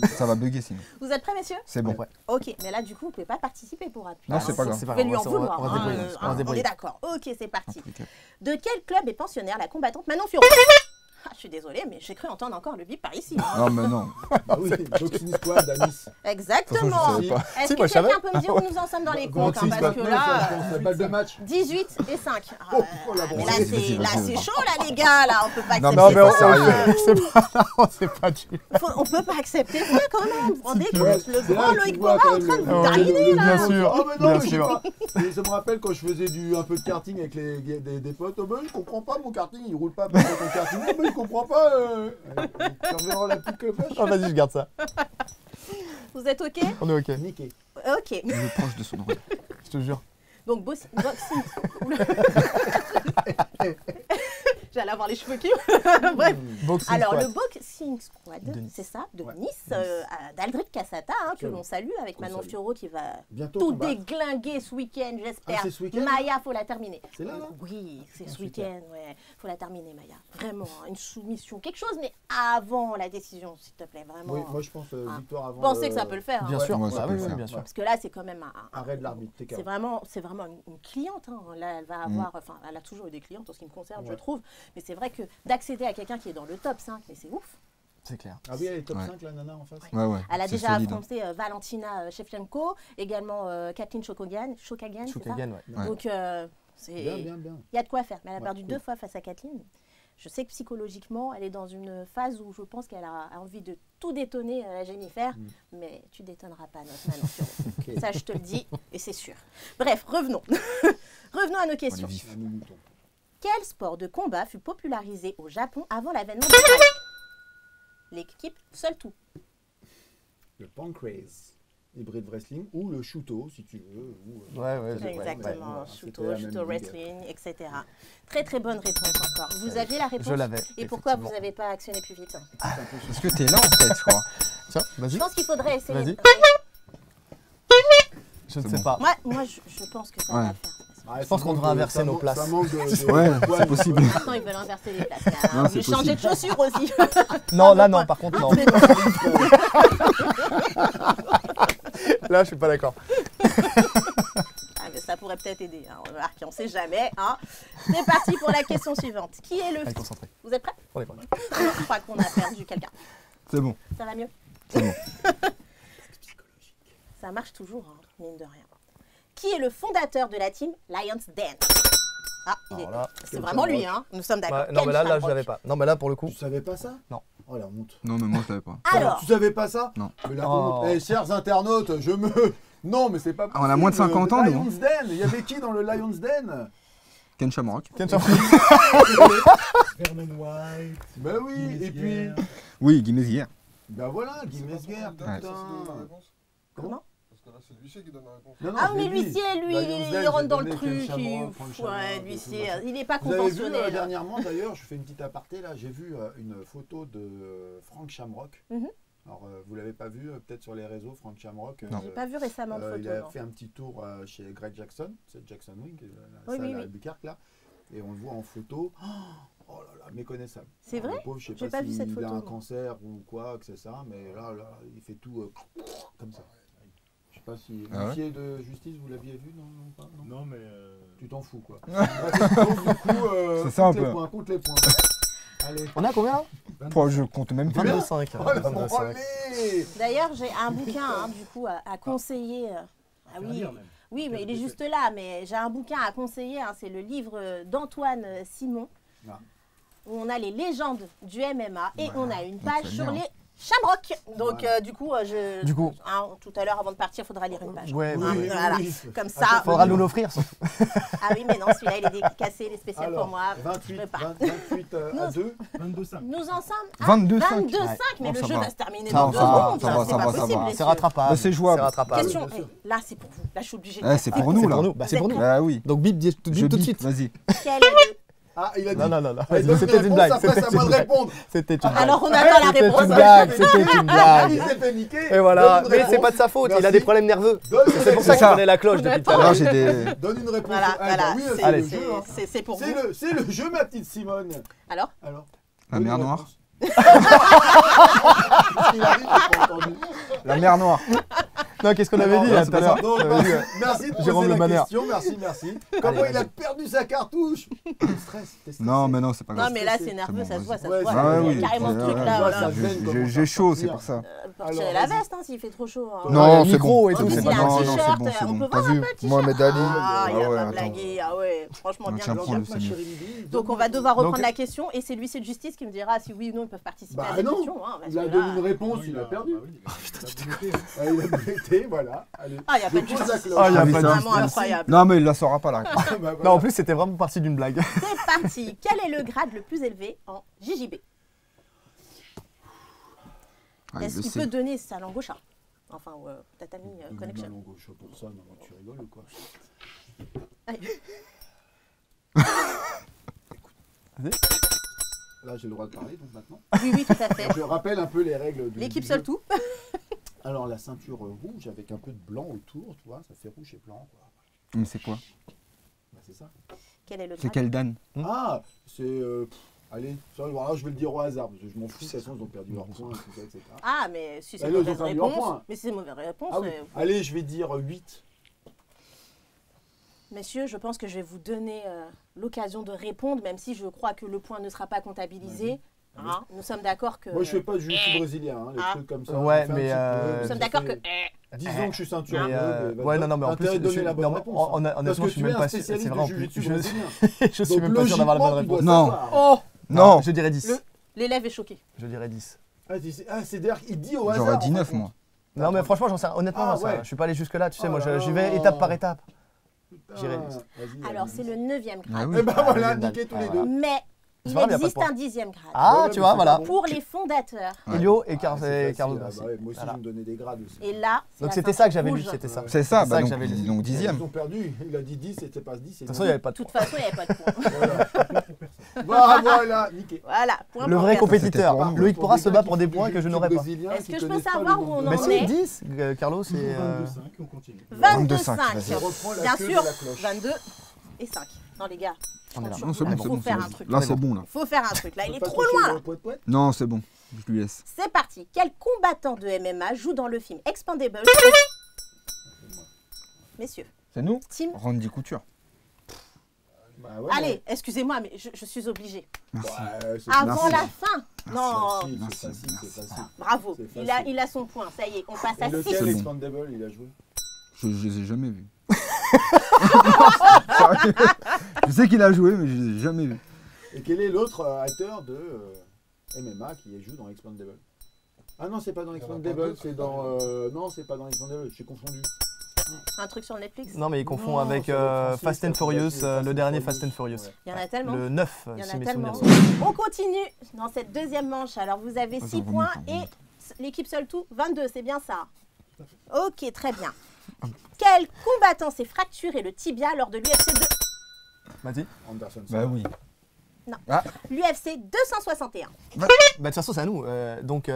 ça va bugger sinon. Vous êtes prêts, messieurs? C'est bon. Ouais. Ok, mais là, du coup, vous ne pouvez pas participer pour appuyer. Non, c'est pas grave. C'est Vous pas pouvez lui en grave, on va vouloir. se débrouiller, on va se On débrouiller. est d'accord. Ok, c'est parti. Ok. De quel club est pensionnaire la combattante Manon Fiorot? Ah, je suis désolée, mais j'ai cru entendre encore le bip par ici. hein. Non, mais non. Bah oui, Boxing Squad à Nice. Exactement. De toute façon, je savais pas. Est-ce Si, que moi, je savais. quelqu'un peut me dire où nous en sommes dans les comptes hein, parce que là, la balle de match. 18 et 5. Oh, la mais là, bronzée. c'est chaud, là, les gars. Là, on peut pas Non, accepter mais on- ça. sérieux. C'est pas du. On peut pas accepter ça, quand même. Vous vous rendez Ouais, compte Le c'est grand là que tu Loïc vois Bora quand en train de même vous le- tariner, là. bien sûr. Oh, mais non, Bien mais je sais sûr. pas. Et ça me rappelle quand je faisais un peu de karting avec des potes. Oh, ben, je comprends pas, mon karting, il roule pas. Pourquoi ton karting? Oh, mais je comprends pas. Tu reverras la petite cloche. Oh, vas-y, je garde ça. Vous êtes OK? On est ok, Niqué. OK. Il est proche de son oreille. je te jure. Donc, boxing. Oula. J'allais avoir les cheveux qui. Bref. Boxing Alors, squad. le Boxing Squad, De Nice. c'est ça, de Ouais, Nice, d'Aldric Cassata, hein, que l'on salue avec Qu'on Manon salue. Fiorot qui va Bientôt. tout combattre. déglinguer ce week-end, j'espère. Ah, c'est ce week-end, Maya, faut la terminer. C'est là, là Oui, c'est Ah, ce super. week-end, ouais. Faut la terminer, Maya. Vraiment, hein, une soumission, quelque chose, mais avant la décision, s'il te plaît, vraiment. Oui, moi je pense Ah. victoire avant. Pensez que ça peut le faire. Bien hein. sûr, Ouais, ça ah peut oui, le oui, faire. bien sûr. Parce que là, c'est quand même Arrêt de l'arbitre, t'es c'est vraiment une cliente. Hein. Là, elle va avoir, enfin, elle a toujours eu des clientes en ce qui me concerne, je Ouais. trouve. Mais c'est vrai que d'accéder à quelqu'un qui est dans le top 5, mais c'est ouf. C'est clair. Ah oui, elle est top Ouais. 5, la nana en face. Ouais. Elle a c'est déjà solide, hein. affronté Valentina Shevchenko, également Kathleen Chokagian, c'est ça? Choukagan, ouais. Ouais. Donc, c'est Bien. il y a de quoi faire. Mais elle a Ouais, perdu cool. 2 fois face à Kathleen. Je sais que psychologiquement, elle est dans une phase où je pense qu'elle a envie de tout détonner, la Jennifer, mais tu détonneras pas notre Manon Fiorot. Ok. Ça, je te le dis, et c'est sûr. Bref, revenons. Revenons à nos On est questions. vif. Un mouton. Quel sport de combat fut popularisé au Japon avant l'avènement du Hapkido? L'équipe seul tout. Le pancrase. Hybrid wrestling ou le shuto, si tu veux. Ou, Ouais, Exactement, c'était Shuto, la même Shuto ligue. wrestling, etc. Très très bonne réponse encore. Vous aviez la réponse? Je l'avais. Et pourquoi vous effectivement. n'avez pas actionné plus vite? Parce que t'es là en fait, je crois. Tiens, Je vas-y. pense qu'il faudrait essayer. Vas-y. Ouais. Je ne C'est sais bon. pas. Moi, je pense que ça Ouais. va le faire. Ah, Je pense ça qu'on manque devrait de- inverser ça nos manque- places. Ça manque de Ouais, poils. c'est possible. Maintenant, ils veulent inverser les places. Non, Vous c'est changer de chaussures aussi. Non, là, bon non, par contre, non. C'est bon. Là, je suis pas d'accord. Ah, mais ça pourrait peut-être aider. Hein. On remarque, on ne sait jamais. Hein. C'est parti pour la question suivante. Qui est le... Allez, concentré. Vous êtes prêts? On est prêt. Je crois qu'on a perdu quelqu'un. C'est bon. Ça va mieux? C'est bon. Ça marche toujours, hein, mine de rien. Qui est le fondateur de la team Lions Den? Ah, Alors là, c'est Ken vraiment lui, Shamrock. hein. Nous sommes d'accord. ouais, non, Ken mais là, je Shamrock. l'avais pas. Non, mais là, pour le coup. Tu savais pas ça? Non. Oh la honte. Non, mais moi je l'avais pas. Alors, Tu savais pas ça? Non. Mais la Oh. honte. Eh, chers internautes, je me. Non, mais c'est pas Ah, on a moins de 50 ans, Le nous, hein. Lions Den. Il y avait qui dans le Lions Den? Ken Shamrock. Ken Shamrock. Vernon White. Bah oui, et puis. Oui, Guy Mézières. Bah voilà, Guy Mesguer, putain. Ouais. comment? Parce que là, c'est l'huissier qui donne la réponse. Non, non, Ah, je mais l'ai dit. l'huissier, lui, Lions il Den, rentre j'ai dans le donné truc. Ken Shamrock, Frank Ouais, Shamrock, l'huissier, et tout, machin. il n'est pas Vous avez vu conventionnel. dernièrement, d'ailleurs, je fais une petite aparté là, j'ai vu une photo de Frank Shamrock. Mhm. Alors, vous l'avez pas vu, peut-être sur les réseaux, Frank Shamrock. Non. J'ai pas vu récemment de il photo. a non. fait un petit tour chez Greg Jackson, c'est Jackson Wing, la Oui, salle oui, à oui. Albuquerque là, et on le voit en photo. Oh là là, méconnaissable. C'est Alors, vrai? le pauvre, je J'ai sais pas pas vu s'il cette a photo, un moi. cancer ou quoi, que c'est ça, mais là, il fait tout comme ça. Je sais pas si Ah ouais l'huissier de justice, vous l'aviez vu, non, pas, non. Non, mais. Tu t'en fous quoi. Bref, donc, du coup, C'est ça, un compte les peu. points, compte les points. Allez. On a combien là Je compte même plus. 22,5. Oh, 22,5. allez. D'ailleurs, j'ai un bouquin, hein, du coup, à conseiller. Ah oui, oui, mais il est juste là. Mais j'ai un bouquin à conseiller. Hein, c'est le livre d'Antoine Simon, Ah. où on a les légendes du MMA et on a une page c'est sur bien. les Shamrock. Donc, du coup, hein, tout à l'heure, avant de partir, il faudra lire une page. Ouais, Hein, oui, voilà. oui. Comme ça. Faudra nous l'offrir. surtout. Ah oui, mais non, celui-là, il est dédicacé, il est spécial Alors, pour moi. 28, Je peux pas. 28 à 2. 22,5. Nous en sommes à 22,5. 22,5, mais Oh, le ça jeu va. va se terminer Ça dans va, 2 ça va, secondes. ça va, C'est ça pas va, ça possible, va. messieurs. C'est rattrapable. Bah, c'est jouable. C'est rattrapable. Question, là, c'est pour vous. Là, je suis obligée de Eh, faire c'est ça. pour nous C'est là. pour nous. Bah, c'est pour nous. Bah oui. Donc bip, bip tout de suite. Vas-y. Quel est le... Ah, il a dit. Non, non, non, non. Allez, donne C'était une blague. réponse, après, c'est à moi de répondre. C'était une blague. Alors, on attend la C'était réponse. une blague. C'était une Il blague. s'est fait niquer. Et voilà. Donne une Mais c'est réponse. pas de sa faute. Il a Merci. des problèmes nerveux. Donne une C'est pour ça réponse. qu'il ça. prenait la cloche depuis tout à Alors l'heure. j'ai des. Donne une réponse. Voilà, Ah, voilà. bah oui, c'est- c'est Allez. le jeu. Hein. C'est pour vous. C'est le jeu, ma petite Simone. Alors, Alors. La donne mer une Noire. réponse. Qu'est-ce qu'il arrive, j'ai pas entendu. La mer Noire. Non, qu'est-ce qu'on avait dit là tout à l'heure Donc, On avait dit, merci de poser Jérôme Le la Maner. question. Merci. Comment Allez, il a vas-y. perdu sa cartouche. T'es stressé. Non, mais non, c'est pas non, grave. mais là, c'est nerveux, bon, ça se voit, ça Ouais, se voit. ah Il y a oui, carrément ce ouais, truc-là, ouais, voilà. ça devient J'ai chaud, c'est pour ça. Pour Alors, tirer la vas-y. veste, hein, s'il fait trop chaud. hein. Non, il y a le c'est micro bon. et En tout, plus, c'est il pas a un grave. non, c'est t-shirt, bon, c'est on bon. peut T'as voir un vu peu le t-shirt. Mohamed Ali. Ah, il Ah a ouais, pas attends. blagué, ah ouais, franchement bien. Tiens, Alors, prends le Jacques, ma c'est mieux. chérie Lydie, Donc on donne- va devoir reprendre Donc- la question et c'est l'huissier de justice qui me dira si oui ou non ils peuvent participer à Bah cette non. question. Hein, parce Il a que donné là- une réponse, il a perdu. Ah, il a bêté, voilà. Allez. Ah, il n'y a pas de Je pose la justice. cloche. Ah, il y a Ah, oui, pas ça. de Vraiment incroyable. Non, mais il la saura pas la réponse. Bah, voilà. Non, en plus, c'était vraiment parti d'une blague. C'est parti. Quel est le grade le plus élevé en JJB? Ah, il Est-ce le qu'il sait. peut donner sa langue au chat? Enfin, Tatami Donne-moi Connection. ma langue gauche pour ça, non, tu rigoles ou quoi? Là, j'ai le droit de parler, donc maintenant. Oui, oui, tout à fait. Je rappelle un peu les règles du L'équipe du seul jeu. tout. Alors, la ceinture rouge avec un peu de blanc autour, tu vois, ça fait rouge et blanc, quoi. Mais c'est quoi? Bah, c'est ça. Quel est le C'est grade? quel Dan? Ah, c'est... allez, ça, alors là, je vais le dire au hasard, parce que je m'en fous, de toute façon, ils ont perdu leur point, tout ça, etc. Ah, mais si c'est Bah, une là, ils ont mauvaise perdu leur réponse. point. Mais si c'est une mauvaise réponse, Ah oui. Allez, je vais dire 8. messieurs, je pense que je vais vous donner l'occasion de répondre, même si je crois que le point ne sera pas comptabilisé. Hein, nous sommes d'accord que. Moi, je fais pas de jiu-jitsu brésilien, hein, les Ah. trucs comme ça. Ouais, on fait un mais, petit peu, Nous ça sommes d'accord fait que. 10 ans que je suis ceinture Mais, bleue, mais ouais, non, mais en plus, intérêt de donner je- la bonne non, réponse. honnêtement, Parce je que suis tu même es un pas sûr. spécialiste C'est du vrai, en jiu-jitsu plus. brésilien. Je suis Donc, même pas sûr d'avoir la bonne logiquement, tu réponse. dois Non. savoir. Oh, Non. Je dirais 10. l'élève est choqué. Je dirais 10. Ah, c'est-à-dire qu'il dit au hasard. J'aurais en dit fin de 9 compte. moi. Non, mais franchement, j'en sais rien. Honnêtement, Ah, j'en sais rien. ouais. Je suis pas allé jusque-là. Tu sais, Oh moi, là j'y là. vais étape par étape. Putain, J'irai vas-y, Alors, vas-y. c'est le 9e Ah grade. oui. Eh ben Ah, voilà, génial. niquez tous Ah, les voilà. deux. Mais C'est il vrai, mais y a pas de existe point. un 10e grade. Ah, Ouais, tu mais vois, c'est voilà. pas bon. Pour les fondateurs. Ouais. Elio et Ah, Carlos c'est Carlos facile, Bassi. ah bah ouais, moi aussi, Voilà. je me donnais des grades aussi. Et là, c'est Donc la c'était ça ceinture que j'avais lu, rouge. c'était ça. C'est ça, C'est bah ça que donc, j'avais lu. donc Ils 10e. ont perdu, il a dit 10, c'était pas 10. De toute façon, il n'y avait pas De de toute point. façon, il n'y avait pas de point. Voilà, niqué. Voilà, point Le pour vrai personne. compétiteur. C'était pour Loïc Pour Porra des se gars bat qui pour des font points du que je jiu-jitsu n'aurais pas. brésilien, Est-ce qui que je peux connaissent pas savoir le où nombre on de en Mais points. est si, 10, Carlos et... 22,5 et on continue. 22,5. 22,5, Je reprends la Bien queue sûr, de la cloche. 22 et 5. Non, les gars, On est là. Non, c'est bon, il c'est faut bon. faire un c'est truc. bon. Là, c'est bon, là. Il faut faire un truc. Là, il est Faut pas trop toucher loin. le Là. poète-poète. Non, c'est bon. Je lui laisse. C'est parti. Quel combattant de MMA joue dans le film Expandable? Messieurs, C'est nous? Team. Randy Couture. Bah ouais, Allez, excusez-moi, mais je suis obligée. Merci. ouais, c'est Avant facile. la fin. Non, Facile, Merci, c'est facile, merci. c'est facile. bravo. C'est Il facile. a son point. Ça y est, on passe Et à 6. lequel C'est bon. Expandable il a joué? Je les ai jamais vus. Sérieux. Je sais qu'il a joué, mais je les ai jamais vus. Et quel est l'autre acteur de MMA qui joue dans Expandable? Ah non, c'est pas dans en a pas Expandable, d'autres. c'est dans... non, c'est pas dans Expandable, j'ai confondu. Un truc sur Netflix. Non, mais il confond Non, avec ça doit être Fast français, and ça doit Furious, être Fast le and dernier Furious. Fast and Furious. Ouais. Il y en a tellement. Le 9, Il y en si a mes tellement. souvenirs sont. On continue dans cette deuxième manche. Alors, vous avez 6 Attends, points remonte, et remonte. l'équipe seule tout, 22. C'est bien ça? Ok, très bien. Quel combattant s'est fracturé le tibia lors de l'UFC Vas-y. Anderson. Bah oui. l'UFC 261? Bah, de toute façon, c'est à nous. Donc,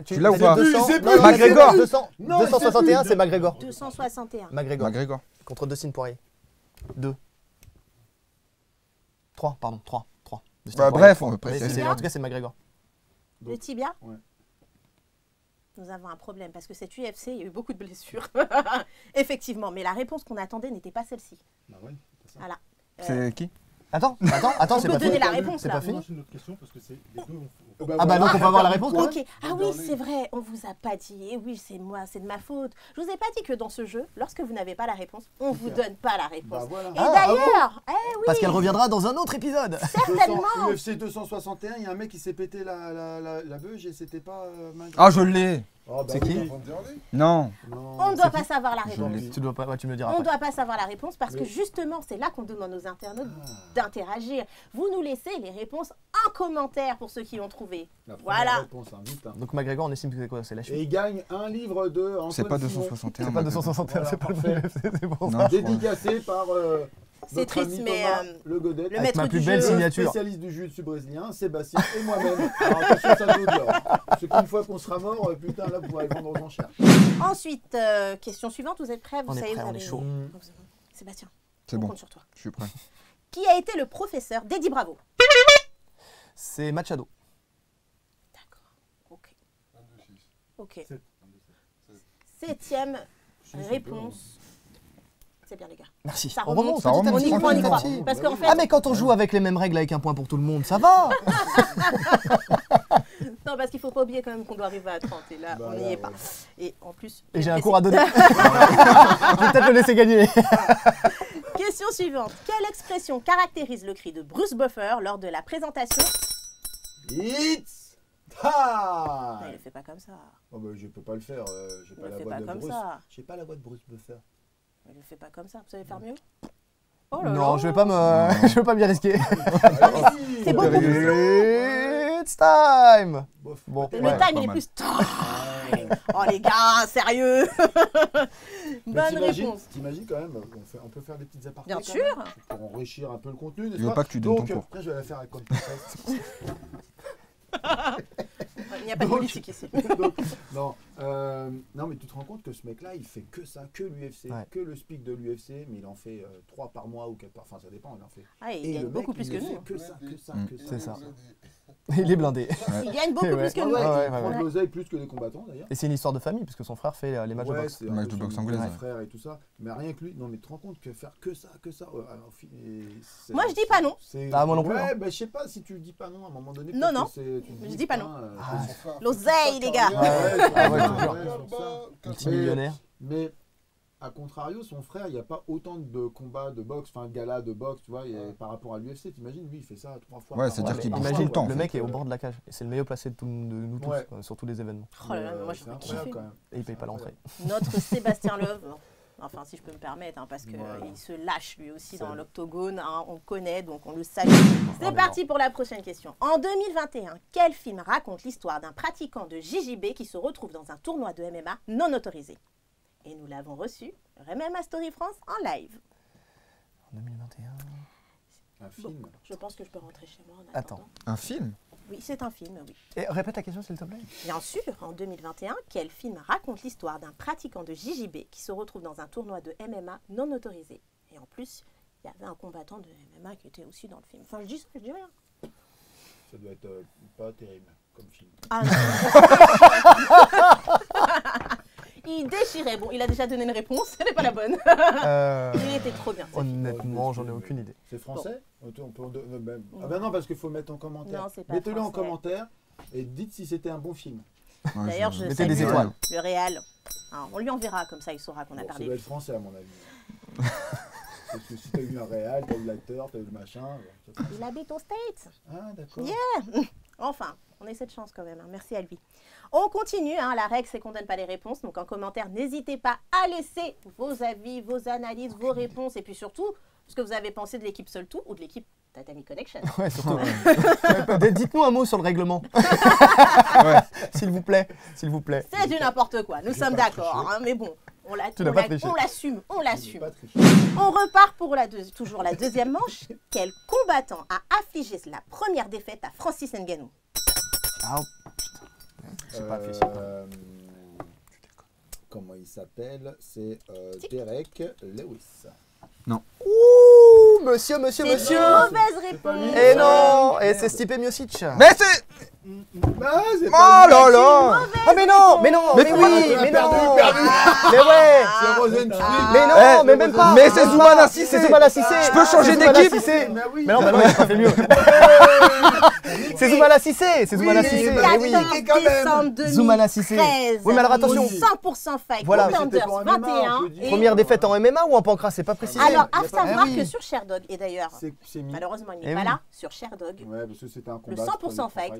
Tu l'as ou t'as pas dit 200, Il sait non, plus, McGregor, il sait plus. 200, Non, il sait 261, plus. c'est McGregor. 261. McGregor. McGregor. Contre Dustin Poirier. 2. 3, pardon, 3. Bah, bref, on peut pas En essayer. tout cas, c'est McGregor. Le tibia? Ouais. Nous avons un problème parce que cette UFC, il y a eu beaucoup de blessures. Effectivement, mais la réponse qu'on attendait n'était pas celle-ci. Bah ouais, c'est ça. Voilà. C'est qui? Attends, On c'est peut pas donner fini. la réponse C'est là. pas fini. une autre question parce que c'est les deux. Ah bah donc on peut avoir la réponse quand même. Ok, ah oui, c'est vrai, on vous a pas dit. Et oui, c'est moi, c'est de ma faute. Je vous ai pas dit que dans ce jeu, lorsque vous n'avez pas la réponse, on vous donne pas la réponse. Bah voilà. Et d'ailleurs, Parce qu'elle reviendra dans un autre épisode. certainement. UFC 261, il y a un mec qui s'est pété la beuge et c'était pas... Ah, je l'ai. Oh, bah C'est qui oui. Avant de dire les Non. Non. On ne doit pas savoir la réponse. Tu dois pas, ouais, tu me le diras On ne après. doit pas savoir la réponse parce que Mais- justement, c'est là qu'on demande aux internautes Ah. d'interagir. Vous nous laissez les réponses en commentaire pour ceux qui l'ont trouvé. La première Voilà. réponse, hein, vite, hein. Donc McGregor, on estime que c'est quoi? C'est la Et chute. il gagne un livre de Antoine C'est pas Simon. 261. C'est pas moi, 261, Voilà, c'est pas le parfait. UFC, c'est pour Non, ça. je crois. Dédicacé par C'est notre triste, ami mais Thomas le Le Godet, le Avec maître ma du plus belle jeu. signature. spécialiste du jiu-jitsu brésilien, Sébastien et moi-même. Alors attention, ça nous dort. Parce qu'une fois qu'on sera mort, putain, là, vous pourrez vendre aux enchères. Ensuite, question suivante, vous êtes prêts? Vous On est savez, prêts, vous on avez- est chaud. Sébastien, C'est on bon, compte sur toi. je suis prêt. Qui a été le professeur d'Eddie Bravo? C'est Machado. D'accord. Ok. 22-6. Ok. Sept. 7e réponse. C'est bien, les gars. Merci. Ça On remonte. remonte Ça petit à remonte, petit, On y croit, on y petit à croit. petit. Parce qu'en fait, Ah mais quand on joue avec les mêmes règles avec un point pour tout le monde, ça va. non, parce qu'il faut pas oublier quand même qu'on doit arriver à 30 et là, Bah on n'y là, est pas. ouais. Et en plus, Et j'ai un cours à donner. Je vais peut-être le laisser gagner. question suivante. Quelle expression caractérise le cri de Bruce Buffer lors de la présentation? It's Non, il time. le fait pas comme ça. Oh bah, je peux pas le faire, j'ai Il pas le la fait voix pas de comme Bruce. ça. J'ai pas la voix de Bruce Buffer. Il le fait pas comme ça. Vous savez faire mieux? Oh là Non, là. je vais pas me, je vais pas m'y risquer. C'est beaucoup plus It's time. Bof. Bon, Le ouais, time, il pas est mal. plus time. Oh les gars, sérieux. Mais Bonne t'imagines- réponse. T'imagines quand même, on peut faire des petites apartés. Bien quand sûr. même, pour enrichir un peu le contenu, n'est-ce Je veux pas que tu donnes Donc, ton cours. tiens, je vais la faire avec comme presse. Il n'y a pas de Donc- politique ici. Donc, non, mais tu te rends compte que ce mec-là, il fait que ça, que l'UFC, Ouais. que le speak de l'UFC, mais il en fait 3 par mois ou 4 par, enfin ça dépend, il en fait. Ah, il Et gagne le beaucoup mec, plus il que ne nous. fait hein. que ça, que ça, Mm. que ça. C'est ça. Vous avez dit- Il est blindé. Il gagne beaucoup Ouais. plus que Ouais, nous. ouais, ouais, il prend ouais. de l'oseille plus que les combattants d'ailleurs. Et c'est une histoire de famille puisque son frère fait les matchs de Ouais, boxe. c'est un Match peu de boxe son anglaise, grand ouais. frère et tout ça. Mais rien que lui, non mais tu te rends compte que faire que ça, Moi, je dis pas non. Ah, moi non plus, Ouais, hein. bah je sais pas si tu dis pas non à un moment donné. Non, peut-être non. que c'est- tu te Je dis, dis pas putain, non. Son frère fait L'oseille, les gars. Ouais, ouais, Ah ouais, ouais, toujours. ouais, là-bas, c'est ça. Multimillionnaire. Mais à contrario, son frère, il n'y a pas autant de combats de boxe, enfin de galas de boxe, tu vois, par rapport à l'UFC. T'imagines, lui, il fait ça 3 fois. Ouais, par c'est-à-dire mois. qu'il bouge Imagine, tout le temps, en le fait. mec est au bord de la cage et c'est le meilleur placé de, de nous tous Ouais. sur tous les événements. Oh là là, mais moi, je C'est vais incroyable kiffer. quand même. Et il paye pas l'entrée. Notre Sébastien Love, enfin si je peux me permettre, hein, parce qu'il Voilà. se lâche lui aussi dans Ça- l'octogone, hein, on le connaît, donc on le salue. C'est est parti pour la prochaine question. En 2021, quel film raconte l'histoire d'un pratiquant de JJB qui se retrouve dans un tournoi de MMA non autorisé? Et nous l'avons reçu, MMA Story France, en live. En 2021. Un film. Je pense que je peux rentrer chez moi en Attends. attendant. Un film? Oui, c'est un film, oui. Et répète la question s'il te plaît. Bien sûr, en 2021, quel film raconte l'histoire d'un pratiquant de JJB qui se retrouve dans un tournoi de MMA non autorisé? Et en plus, il y avait un combattant de MMA qui était aussi dans le film. Enfin, je dis ça, je dis rien. Ça doit être pas terrible comme film. Ah non. Il déchirait. Bon, il a déjà donné une réponse, elle n'est pas la bonne. Il était trop bien. ce film. Honnêtement, j'en ai aucune idée. C'est français on peut même... Ah ben non, parce qu'il faut mettre en commentaire. Non, c'est pas Mettez-le en français. commentaire et dites si c'était un bon film. Ouais, D'ailleurs, je Mettez salue des étoiles. le réal. Alors, on lui enverra, comme ça il saura qu'on a Bon, ça parlé. doit être français à mon avis. Parce que si t'as eu un réal, t'as eu l'acteur, t'as eu le machin. Il habite aux States. Ah d'accord. Yeah. Enfin, on a cette chance quand même, hein. Merci à lui. On continue, hein. La règle c'est qu'on ne donne pas les réponses, donc en commentaire, n'hésitez pas à laisser vos avis, vos analyses, vos réponses, et puis surtout, ce que vous avez pensé de l'équipe Seul Tout ou de l'équipe Tatami Connection. Ouais, surtout. Dites-nous un mot sur le règlement. S'il vous plaît. S'il vous plaît. C'est du n'importe quoi, nous sommes pas d'accord, hein, mais bon, on Tu n'as pas triché. l'assume, on J'ai l'assume. pas triché. On repart pour toujours la deuxième manche. Quel combattant a affligé la première défaite à Francis Ngannou? Ah, putain. J'ai pas réfléchi. Comment il s'appelle? C'est Derek Lewis. Ouh, monsieur. C'est une mauvaise pas réponse. lui. Et non. Et c'est Stipe Miocic. Mais c'est... Ah, c'est Oh pas là là. Ah mais non, mais non, mais oui, mais non. Mais ouais. C'est Rosenstruck. Mais non, Eh, mais même pas. mais c'est Zoumana Cissé. C'est Zoumana Cissé. Je peux changer C'est Zoumana d'équipe. Cissé. Mais oui. Mais non, bah non, il a pas fait mieux. C'est Zoumana Cissé. C'est Zoumana Oui, Cissé. mais Mais oui. 14 quand même. décembre 2013. Zoumana Cissé. Oui, mais alors attention. 100% fight. Voilà. Voilà. C'était pour MMA, 21. on peut dire. Et- Première défaite en MMA ou en pancras, c'est pas précisé. Alors, à Il y a pas- savoir Ah oui. que sur Sherdog, et d'ailleurs, C'est mis. malheureusement, il Eh n'est pas oui. là, sur Sherdog, Ouais, parce que c'était un le combat. 100% fight,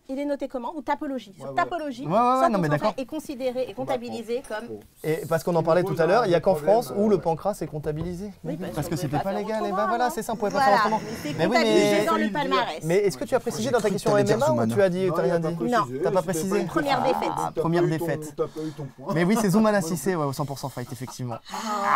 il est noté comment? Ou Tapologie. Sur Ouais, ouais. Tapologie, Ouais, ouais, ouais, 100% non, mais d'accord. fight est considéré et comptabilisé comme... Et parce qu'on en parlait tout à l'heure, il y a qu'en France où le pancras est comptabilisé. Oui, Parce qu'on que pouvait c'était pas faire légal. Et autrement, ben voilà, hein. c'est ça, on pouvait pas faire Voilà, autrement. c'est Mais oui, comptabilisé mais- dans le palmarès. Mais est-ce que tu as précisé dans ta cru que question t'allais dire MMA ou Zoumana. tu as dit, t'as rien dit? T'as pas précisé. Première défaite. première défaite. T'as pas eu ton point. Mais oui, c'est Zoumana Cissé, ouais, au 100% fight, effectivement.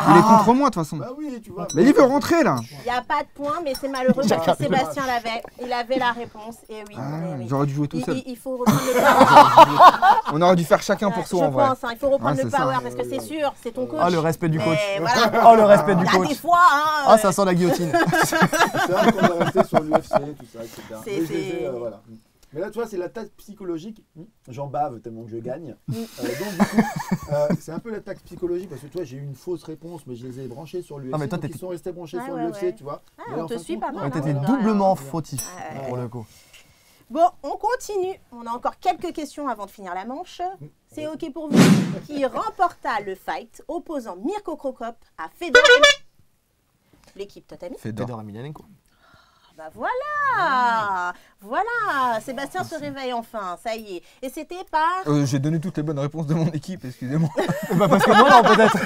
Il est contre moi de toute façon. Bah oui, tu vois. Mais il veut rentrer là. Il n'y a pas de point, mais c'est malheureux parce que Sébastien l'avait. Il avait la réponse. Et oui, Ah, eh oui. j'aurais dû jouer tout seul. Il faut reprendre le power. On aurait dû faire chacun pour soi en Je vrai. pense, hein, il faut reprendre Ouais, le c'est ça. power parce que c'est sûr, c'est ton coach. Ah, le respect du coach. Mais voilà. Oh, le respect du Il y a des coach. fois, hein. Ah, ça sent la guillotine. C'est vrai qu'on est resté sur l'UFC, tout ça, etc. C'est- Mais je les ai, c'est- voilà. Mais là, tu vois, c'est la taxe psychologique. J'en bave tellement que je gagne. Donc, du coup, c'est un peu la taxe psychologique parce que toi, j'ai eu une fausse réponse, mais je les ai branchés sur l'UFC. Ah, mais toi, donc t'étais- ils sont restés branchés Ouais, sur ouais, l'UFC, ouais. tu vois. Ah, Mais on en te fin de suit compte, pas non. mal. Ouais, t'étais hein, doublement ouais. fautif Ouais. pour le coup. Bon, on continue. On a encore quelques questions avant de finir la manche. C'est OK pour vous. Qui remporta le fight opposant Mirko Krokop à Fedor. L'équipe Tatami. Fedor. Fedor Emelianenko. Bah voilà. Voilà. Sébastien se réveille enfin. Ça y est. Et c'était par... J'ai donné toutes les bonnes réponses de mon équipe, excusez-moi. Bah parce que non, peut-être.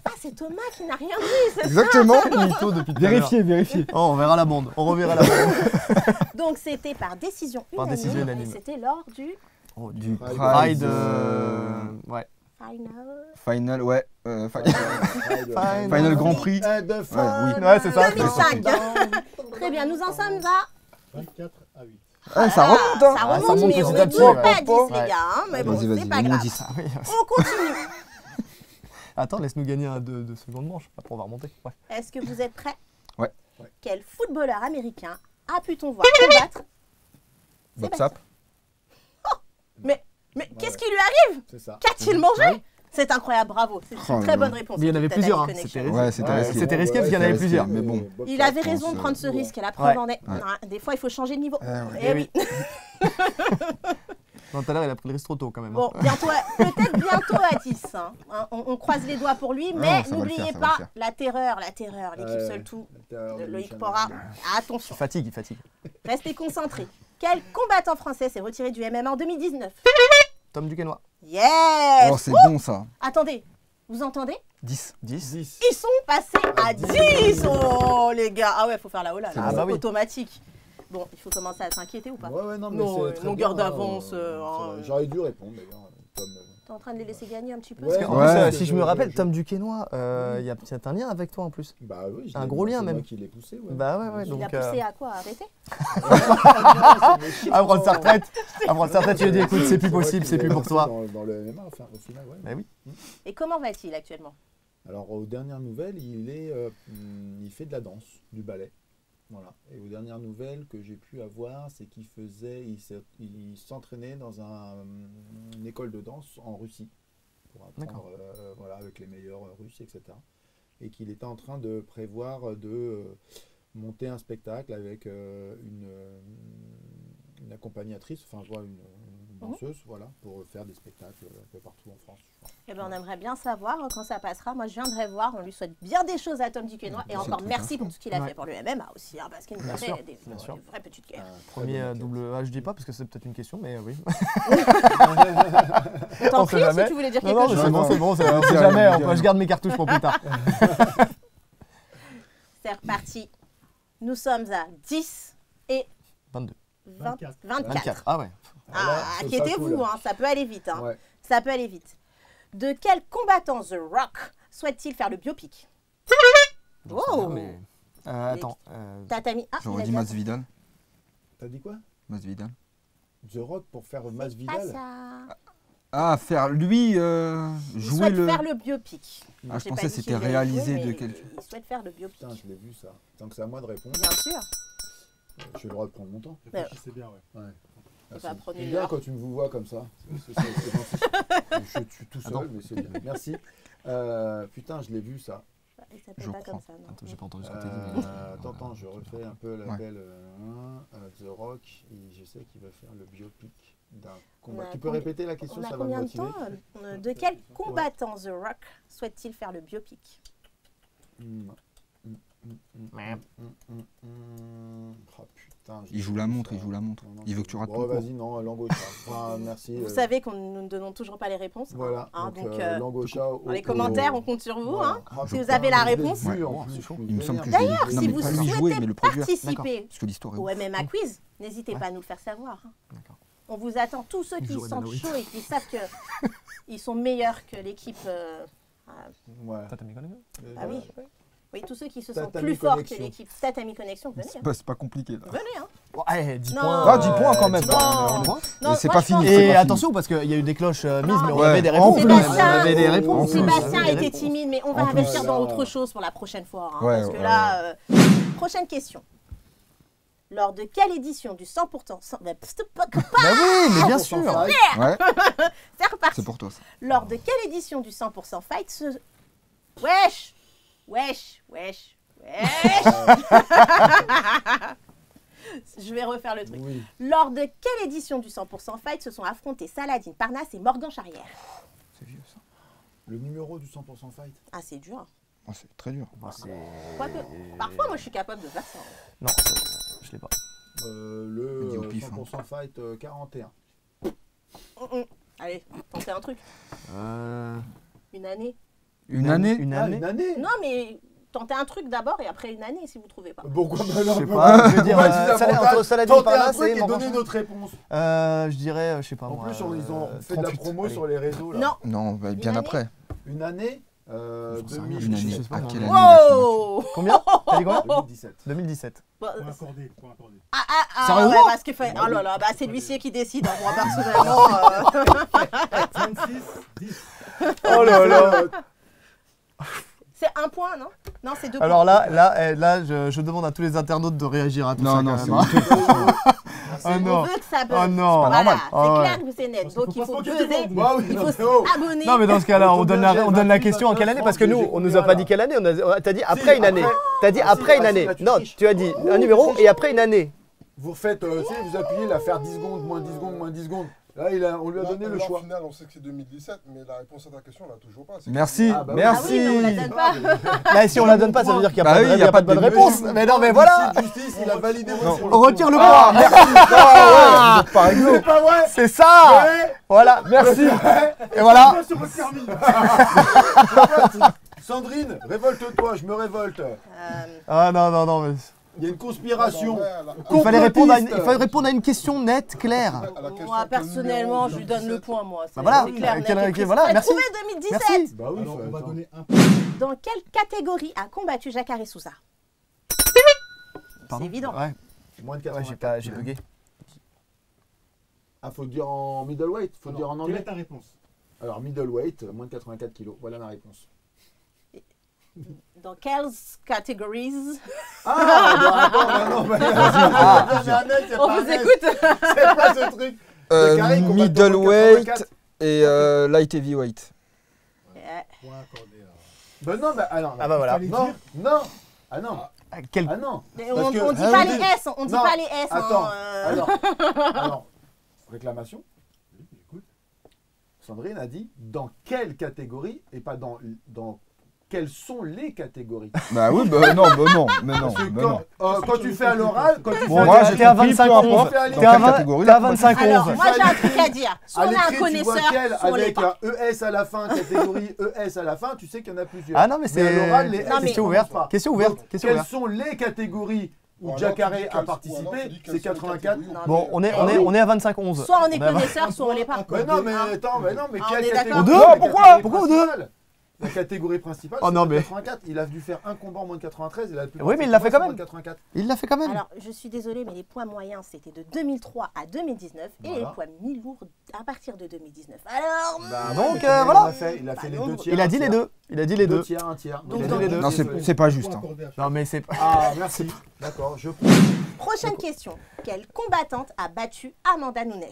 Ah, c'est Thomas qui n'a rien dit. c'est ça. Exactement. Mytho depuis tout à l'heure. Vérifiez. Oh, on verra la bande. On reverra la bande. Donc c'était par décision Par unanime. décision unanime. Et c'était lors du Oh, Du Pride. Pride. Ouais. final. Final, ouais. Final. Final Grand Prix. De fin. Ouais, c'est ça. 2005. Très bien, nous en sommes à... 24 à 8. Ah, ça remonte, hein. Ça Ah, remonte, ça monte mais petit on à est petit, toujours ouais. pas à 10 Ouais. les gars. Hein, mais bon, Vas-y, c'est vas-y, pas au moins grave. 10. Ah oui. On continue. Attends, laisse-nous gagner un 2 secondes manche. Après, on va remonter. Ouais. Est-ce que vous êtes prêts? Ouais. Quel footballeur américain a-pu-t-on voir combattre? WhatsApp. Mais Ouais. qu'est-ce qui lui arrive? C'est ça. Qu'a-t-il mangé? C'est incroyable, bravo. C'est Oh une là très là. bonne réponse. Mais il y en avait Tatami plusieurs, hein. Connection. C'était risqué. Ouais, c'était risqué. C'était risqué parce qu'il y en avait risqué, plusieurs. mais bon. Il avait Je raison pense, de prendre ce risque, la preuve Ouais. en est. Ouais. Des fois, il faut changer de niveau. ouais. Eh oui. Non, tout à l'heure, il a pris le risque trop tôt quand même. Bon, bientôt, peut-être bientôt à 10. Hein. On croise les doigts pour lui, Ouais, mais ça va le n'oubliez faire, ça va pas le faire. la terreur, l'équipe Ouais. seul tout T'as- de Loïc Channel. Pora. Il Attention, fatigue, il fatigue. restez concentrés. Quel combattant français s'est retiré du MMA en 2019? Tom Duquesnoy. Yes! Oh, c'est bon ça. Attendez, vous entendez? 10. 10. 10. Ils sont passés à 10! Oh les gars! Ah ouais, faut faire la hola, Ah bah oui. automatique. Bon, il faut commencer à s'inquiéter ou pas? Ouais, non, mais Non, c'est très longueur bien, d'avance, J'aurais dû répondre d'ailleurs. Tom. T'es en train de les laisser gagner un petit peu? Ouais. Parce qu'en Ouais. plus, c'est- si je me rappelle, Tom Duquesnoy, il y a peut-être un lien avec toi en plus. Bah oui, Un gros lien, c'est même. moi qui l'ai poussé. Ouais. Bah ouais, ouais, Il donc. a poussé à quoi? Arrêter? À prendre sa retraite. À prendre sa retraite, tu lui as dit écoute, c'est plus possible, c'est plus pour toi. Dans le MMA, enfin, au final, ouais. Bah oui. Et comment va-t-il actuellement? Alors, aux dernières nouvelles, il fait de la danse, du ballet. Voilà. Et aux dernières nouvelles que j'ai pu avoir, c'est il s'entraînait dans une école de danse en Russie pour apprendre, voilà, avec les meilleurs Russes, etc. Et qu'il était en train de prévoir de monter un spectacle avec une accompagnatrice, enfin, je vois une danseuse, voilà, pour faire des spectacles un peu partout en France. je crois. Eh ben, on aimerait bien savoir quand ça passera. Moi, je viendrai voir. On lui souhaite bien des choses à Tom Duquesnoy. Et C'est encore tout merci un pour tout ce qu'il a Ouais. fait pour le MMA aussi. Hein, parce qu'il nous Bien a fait sûr, des bien sûr. vraies petites guerres. Premier double. Ah, je dis pas parce que c'est peut-être une question, mais oui. T'en On sait prie, si jamais. tu voulais dire Non, quelque non, mais chose. c'est bon, c'est bon, on sait Bien, jamais. bien. Je garde mes cartouches pour plus tard. C'est reparti. Nous sommes à 10 et 22. 24. 24. Ah ouais. Ah, c'est inquiétez-vous, pas cool. hein, ça peut aller vite. Hein. Ouais. Ça peut aller vite. De quel combattant The Rock souhaite-t-il faire le biopic? J'en sais Oh. rien, mais- Attends. Tatami. Ah, il J'aurais a dit déjà- Masvidal. T'as dit quoi? Masvidal. The Rock pour faire Pas Masvidal? ça. Ah, faire lui Il jouer souhaite le. faire le biopic. Ah, je J'ai pensais pas que dit c'était qu'il allait réalisé jouer, de mais quelque. Il souhaite faire le biopic. Putain, je l'ai vu ça. Tant que c'est à moi de répondre. Bien sûr. J'ai le droit de prendre mon temps. Réfléchissez bien, ouais. Bah, prenez J'aime une bien heure. quand tu me vous vois comme ça. C'est gentil. Je suis tout seul, mais c'est bien. Merci. Putain, je l'ai vu ça. Il s'appelle Je pas crois. comme ça, non. Attends, j'ai pas entendu ce que t'as dit. Mais... Attends, je refais un peu la Ouais. belle The Rock. Et je sais qu'il va faire le biopic d'un combat. On a Tu peux combien- répéter la question, On a ça va me combien de motiver. temps De quel combattant The Rock souhaite-t-il faire le biopic? Oh putain. Il joue la montre, il joue la montre. Non, non, Il veut que tu rates bon, ton cours. vas-y, non, Langocha. Enfin, merci. Vous savez qu'on nous ne donnons toujours pas les réponses. Voilà. Hein, donc, donc, Langocha. dans les commentaires, on compte sur vous. Voilà. Hein. Ah, Si putain, vous avez la je l'ai réponse. vu, en Ouais, plus, c'est chaud. je Il me semble que vénère. j'ai D'ailleurs, non, si mais vous pas lui jouer, mais souhaitez le produire. participer Parce que l'histoire est au ouf. MMA Quiz, n'hésitez Ouais. pas à nous le faire savoir. Hein. D'accord. On vous attend, tous ceux Il qui jouerait sentent Dana White. chaud et qui savent qu'ils sont meilleurs que l'équipe. Ouais. Tatami Connection. Ah oui. Oui, tous ceux qui se sentent Tatami plus forts que Connection. l'équipe Tatami Connection, venez. Hein. C'est pas compliqué là. Venez, hein. Bon, allez, 10 Non. points. Ah, 10 points quand même. 10 points. Non. 10 points. Non, c'est moi, pas je fini, pense- c'est Et pas attention, parce qu'il y a eu des cloches mises, mais on Ouais. avait des En réponses. plus, On avait des réponses. Sébastien On avait des était réponses. timide, mais on va En plus. investir dans autre chose pour la prochaine fois. Hein, Ouais, parce que ouais, là, prochaine question. Lors de quelle édition du 100% Bah oui, mais bien sûr. Ouais, C'est reparti. c'est pour toi ça. Lors de quelle édition du 100% Fight Wesh Wesh Wesh Wesh Je vais refaire le truc. Oui. Lors de quelle édition du 100% Fight se sont affrontés Saladin Parnasse et Morgan Charrière? C'est vieux ça. Le numéro du 100% fight. Ah, c'est dur. Oh, c'est très dur. Quoique, parfois, moi, je suis capable de faire ça. Non, je l'ai pas. Le Dis au pif, 100% fight 41. Allez, tentez un truc. Une année. Une année. Une Ah, année. une année. Non, mais tentez un truc d'abord et après une année si vous trouvez pas. Pourquoi bah non, Je sais mais pas, on- je veux dire, on va dire Saladin- davantage, entre Saladin tenter un Parnasse truc et et Morgan donner Charrière. notre réponse. Je dirais, je sais pas En moi. plus, ils ont fait de la 38, promo allez. sur les réseaux. Là. Non. Non, bah, bien année. après. Une année J'en sais rien, 2000, Une je année. sais pas, À moi. quelle année il a combattu Wow Combien T'as dit combien 2017. 2017. Bon, Point accordé, point accordé. Sérieusement ouais, parce que oh là là, bah, c'est l'huissier qui décide. Hein, moi personnellement. 26, 10. Oh là là. C'est un point, non? Non, c'est deux Alors points. là, je demande à tous les internautes de réagir à tout ça. Non, non, quand c'est même, hein. Oh On non. veut que ça buzz. Oh non. Voilà, normal. c'est Oh clair que c'est net. Parce Donc qu'il il faut faut pas se moquer buzzer. du Bah oui, Il non, faut mais oh. s'abonner. Non mais dans ce cas-là, on donne la 28, question en quelle année parce que nous, on nous a pas dit quelle année, t'as dit après une année. après. T'as dit Ah, après si, une ah, année. si, là, tu Non, triches. tu as dit un numéro et après une année. Vous faites, tu sais, vous appuyez là, faire 10 secondes, moins 10 secondes, moins 10 secondes. Là, on lui a donné le choix. Au final, on sait que c'est 2017, mais la réponse à ta question, on l'a toujours pas. C'est Merci, Ah, bah oui. Ah oui, mais on la merci. donne pas. Là, si on la donne pas, ça veut dire qu'il n'y a, Bah pas oui, de- il y a pas de bonne début. réponse. Mais non, mais voilà. Justice, il a validé Non. votre On retire le Ah, point. merci. Ah, ouais, vous êtes pas réglo. C'est pas vrai. C'est ça. Ouais. Voilà, merci. Et voilà. Sur votre permis. Sandrine, révolte-toi, je me révolte. Ah non, mais Il y a une conspiration. il fallait Complotiste. répondre à une question nette, claire. Moi personnellement, je lui donne le point, moi. C'est voilà. c'est clair, net et précis. Voilà, Fallait merci. trouver 2017. Merci. Bah oui, Alors, on va attends. donner un point. Dans quelle catégorie a combattu Jacare Souza? Pardon. C'est évident. Ouais, Moins de ouais, 84. j'ai bugué. Ah, faut le dire en middleweight, faut le dire en Alors, quelle est anglais. ta réponse? Alors, middleweight, moins de 84 kilos. Voilà ma réponse. Dans quelles catégories? Ah, bah attends, bah non, On vous écoute. C'est pas ce truc. Jacare, il combat dans Middleweight 84. et light heavyweight. Point accordé. Alors. Bah non, bah alors. Ah bah voilà. Fallait Non, dire. non. Ah non, Quel ah non. Mais Parce on que- dit Ah pas oui. les S, on dit Non, pas les S. Attends, hein, alors, réclamation. Oui, écoute. Sandrine a dit dans quelle catégorie et pas dans quelles sont les catégories. Bah oui, bah non, mais non, Parce que bah quand, non. quand tu fais à l'oral, quand tu Bon, fais moi, à j'ai t'es à compris, 25 peu 11. importe. T'es à T'es à quelle 20 catégorie, t'es à là, 25 Alors, 11. moi j'ai un truc à dire. Soit à on est un l'écrit, tu vois connaisseur, quel soit on l'est avec pas. un ES à la fin, catégorie ES à la fin, tu sais qu'il y en a plusieurs. Ah non, mais à c'est l'oral, les S, Non, mais- question ils ouverte. commencent pas. Question ouverte. Donc, Question quelles ouverte. sont les catégories où Ou alors, Jacare tu dis a quelles- ou alors, participé? tu dis quelles C'est sont les 84. catégories. Non, Bon, on Ah oui. est à 25 11. Soit on est On est à- connaisseur, soit on l'est pas. Mais non, mais attends, mais non, mais Ah, quelle on est catégorie? d'accord. Deux, La pourquoi catégorie Pourquoi deux principale. La catégorie principale, Oh c'est non, le mais- 84. Il a dû faire un combat en moins de 93. Et la plupart Oui, de mais ses il l'a fait combats quand sont même. moins de 84. Il l'a fait quand même. Alors, je suis désolée, mais les poids moyens, c'était de 2003 à 2019 et Voilà. les poids mi-lourds à partir de 2019. Alors, Bah, Donc, mais combien voilà. Il en a fait, il a fait les Bah, deux non. tiers. Il a un dit les tiers. deux. Il a dit les Deux deux. tiers, un tiers. Donc, Il a dans- dit les deux. Non, c'est pas juste. Hein. Non, mais c'est pas. Ah, merci. D'accord, je prends. prochaine question. Quelle combattante a battu Amanda Nunes?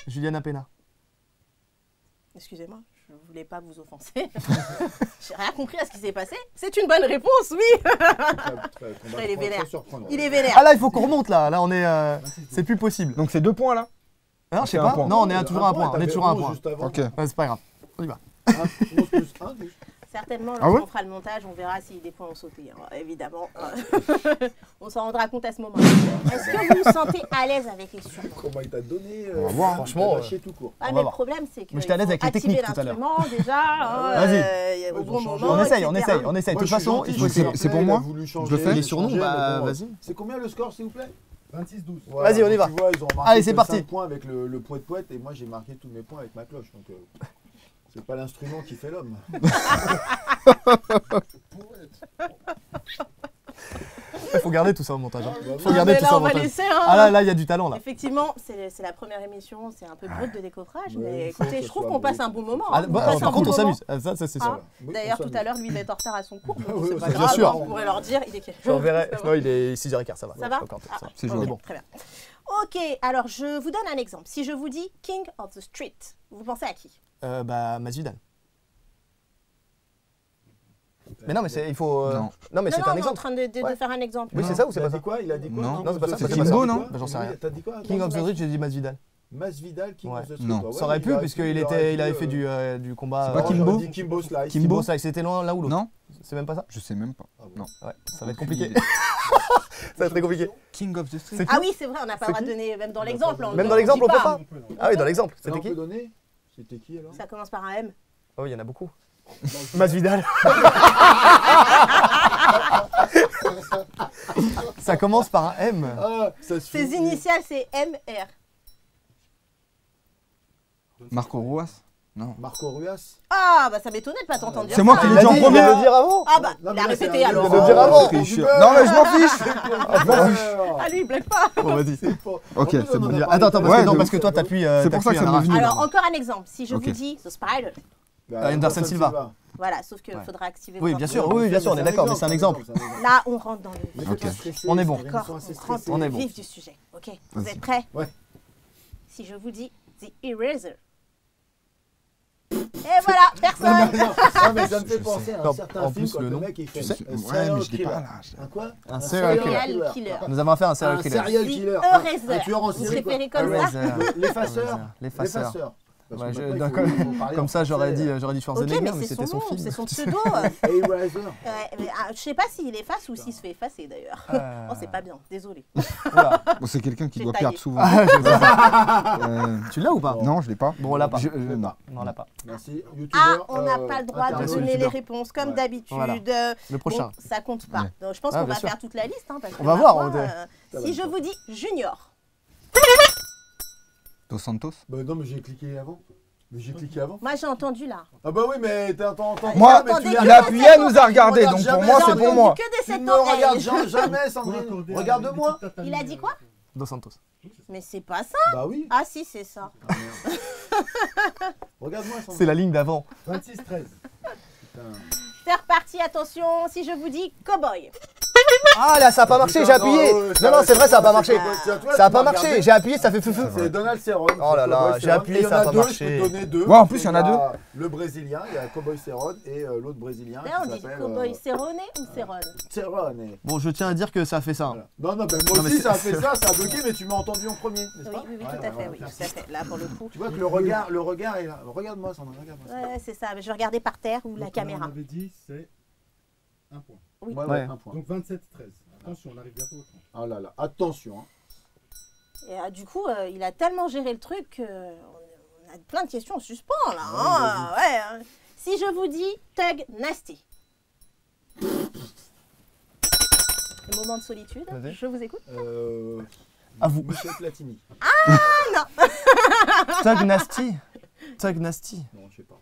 Juliana Pena. Excusez-moi, je ne voulais pas vous offenser. J'ai rien compris à ce qui s'est passé. C'est une bonne réponse, oui. Il est vénère. Il est vénère. Ah là, il faut qu'on remonte là. Là, on est. C'est plus possible. Donc c'est 2 points là. Non, je sais C'est un pas. point. Non, on est toujours à un point. On est toujours à un point. Ok. Ouais, c'est pas grave. On y va. 11 plus 1, 12. Certainement, Ah ouais lorsqu'on fera le montage, on verra si des points ont sauté. hein, évidemment. On s'en rendra compte à ce moment-là. Est-ce que vous vous sentez à l'aise avec les surnoms? Comment il t'a donné On va voir. Franchement, lâché tout court. Ah, On mais va le voir. problème, c'est que Moi, j'étais à l'aise avec les activer techniques tout à l'heure. l'instrument déjà. hein, Vas-y. au Ils bon ont changé. moment. On essaye, on etc. essaye, on essaye. De Moi, toute je suis façon, gentil, il faut je essayer. c'est pour il a moi. voulu changer, Je le fais. il Les a surnoms, changé, bah mais bon, vas-y. C'est combien le score, s'il vous plaît 26-12. Voilà, Vas-y, on y donc va. Tu vois, ils ont marqué Allez, c'est que parti. 5 points avec le poète et moi j'ai marqué tous mes points avec ma cloche. Donc c'est pas l'instrument qui fait l'homme. Il faut garder tout ça au montage. Hein. Faut Ah, garder mais tout là, ça on au va montage. laisser. Hein. Ah là, il y a du talent là. Effectivement, c'est la première émission, c'est un peu brut de décoffrage, Ouais, mais il faut écoutez, que je ce trouve soit qu'on passe brut. un bon moment. Ah, hein. On bah, passe un par bon contre, on moment. s'amuse. Ah, ça, c'est Ah, sûr. Oui, D'ailleurs, on tout s'amuse. à l'heure, lui, il va être en retard à son cours, mais bon, Oui, c'est pas c'est grave, sûr. hein, on pourrait leur dire, il est quelle Je reverrai. Ça va Non, il est 6h15, ça va. Ça va Encore, ça va. C'est ok, jouable. Très bien. Ok, alors je vous donne un exemple. Si je vous dis King of the Street, vous pensez à qui? Bah, Masvidal. Mais non, mais il faut. Non. Non, mais Non, c'est non, un on est en exemple. train de Ouais. faire un exemple. Oui, Non, c'est ça ou c'est il a pas dit ça? quoi Il a dit quoi Non. Non, c'est pas ça. C'est pas Kimbo, ça. non Bah, j'en sais rien. T'as dit quoi King of the Street, j'ai dit Masvidal. Masvidal, King Ouais. of the Street. Non. Bah ouais, Ça aurait il pu, a- puisqu'il il aurait avait dit, fait du combat. C'est pas Kimbo j'aurais dit Kimbo Slice. Kimbo, ça, c'était loin l'un ou l'autre. Non. C'est même pas ça? Je sais même pas. Ah bon. Non. Ouais, ça va être Aucune compliqué. idée. Ça va être très compliqué. King of the Street. C'est qui? Ah oui, c'est vrai, on n'a pas C'est le droit de qui donner, même dans On n'a l'exemple. pas le droit. Même on dans le l'exemple, dit on peut pas. pas. Ah oui, dans l'exemple. Ça, C'était on qui? peut donner C'était qui alors Ça commence par un M. Oh, il y en a beaucoup. Masvidal. Ça commence par un M. Ah, ça se Ses fait. initiales, c'est MR. Marco Ruas. Non. Marco Ruas. Ah, bah ça m'étonnait de pas t'entendre dire C'est moi ça. qui Il l'ai l'a dit en dit, il premier. vient de le dire avant. Ah bah, Non, il mais a là, répété c'est un- alors. Il vient de le dire avant. Non mais je m'en fiche. Ah lui, il blague pas. Bon, vas-y. Ok, c'est bon. Attends, attends, Ouais, parce que toi, t'appuies. C'est pour ça que ça m'est venu. Alors, encore un exemple. Si je Ok. vous dis The Spider, Anderson Silva. voilà, sauf qu'il Ouais. faudra activer Oui, le bien corps. sûr, oui, bien sûr, on est d'accord, mais c'est un exemple. Là, on rentre dans le Ok. On est bon. D'accord, on rentre On dans est le bon. vif du sujet. Ok, vous Vas-y. êtes prêts? Ouais. Si je vous dis The Eraser. Et voilà, personne. Non, mais ça me fait Je penser à sais. un certain En film plus, quand le le nom. mec il fait sais. un Ouais, serial mais je l'ai killer. pas là. Un quoi Un serial killer. Serial killer. Nous avons affaire à un serial Un killer. serial The killer. Eraser. Un tueur en Vous série. quoi. préférez comme ça? L'effaceur. L'effaceur. Parce Ouais, que je- maintenant, il d'accord. faut parler Comme en ça, j'aurais dit français. Schwarzenegger, Ok, mais mais c'est c'était son son nom, film. c'est son pseudo. Eraser. Je sais pas s'il efface ou s'il se fait effacer d'ailleurs. Oh, c'est pas bien, désolé. Oula. Bon, c'est quelqu'un qui J'ai doit taillé. perdre souvent. Ah, je sais pas. Euh, Tu l'as ou pas? Non, je l'ai pas. Bon, on l'a pas. Non. Non, on l'a pas. Merci. Ah, YouTubeur, on n'a pas le droit de international. donner les youtubeur. réponses comme Ouais. d'habitude. Voilà. Le prochain. Bon, ça compte pas. Ouais. Donc, je pense Ah, qu'on bien va sûr. faire toute la liste. Hein, parce que On va ma voir, foi, on- Ça si va, je ça. vous dis Junior. Dos Santos. Bah non, mais j'ai cliqué avant. Mais j'ai cliqué avant. Moi, j'ai entendu là. Ah bah oui, mais t'entends. Moi, J'ai entendu tu que il a des appuyé, sept elle nous a regardé, oreilles. donc pour Jamais moi, J'ai c'est entendu pour moi. que des Tu sept ne me regardes oreilles. jamais, Sandrine. Regarde-moi. Il a dit quoi? Dos Santos. Mais c'est pas ça. Bah oui. Ah si, c'est ça. Ah, merde. Regarde-moi, C'est Sandrine. la ligne d'avant. 26-13. Putain. C'est reparti, attention. Si je vous dis Cowboy. Ah là, ça a pas marché, j'ai appuyé. Non, non, c'est vrai, ça a pas marché. Ça a pas marché, j'ai appuyé, ça fait feu feu. C'est Donald Cerrone. Oh là là, Cowboy j'ai Cerrone. appuyé, Et il y ça en a pas deux, marché. Je peux donner deux. Ouais, en plus, il y en a Il deux. Le Brésilien, il y a Cowboy Cerrone et l'autre Brésilien Là, on qui dit s'appelle Cowboy Cerrone ou Cerrone? Cerrone. Bon, je tiens à dire que ça a fait ça. Voilà. Non, non, ben moi Non, mais aussi c'est- ça a fait ça, ça a bloqué, mais tu m'as entendu en premier, n'est-ce Oui, pas oui, oui, Ouais, tout à fait, voilà, oui, merci. tout à fait. Là, pour le coup. Tu vois que le regard est là. Regarde-moi, Sandrine, regarde-moi. Ouais, c'est ça. Mais je regardais par terre ou la Donc, caméra. On avait dit c'est un point. Oui. Ouais, Ouais. un point. Donc 27-13. Attention, on arrive bientôt au 30. Ah là là, attention. Hein. Et du coup, il a tellement géré le truc qu'on a plein de questions en suspens là. Ouais, hein. Ouais, hein. Si je vous dis Tug Nasty. Le moment de solitude, Vas-y. je vous écoute. À vous. Michel Platini. Tug Nasty. Tug Nasty. Non, je sais pas.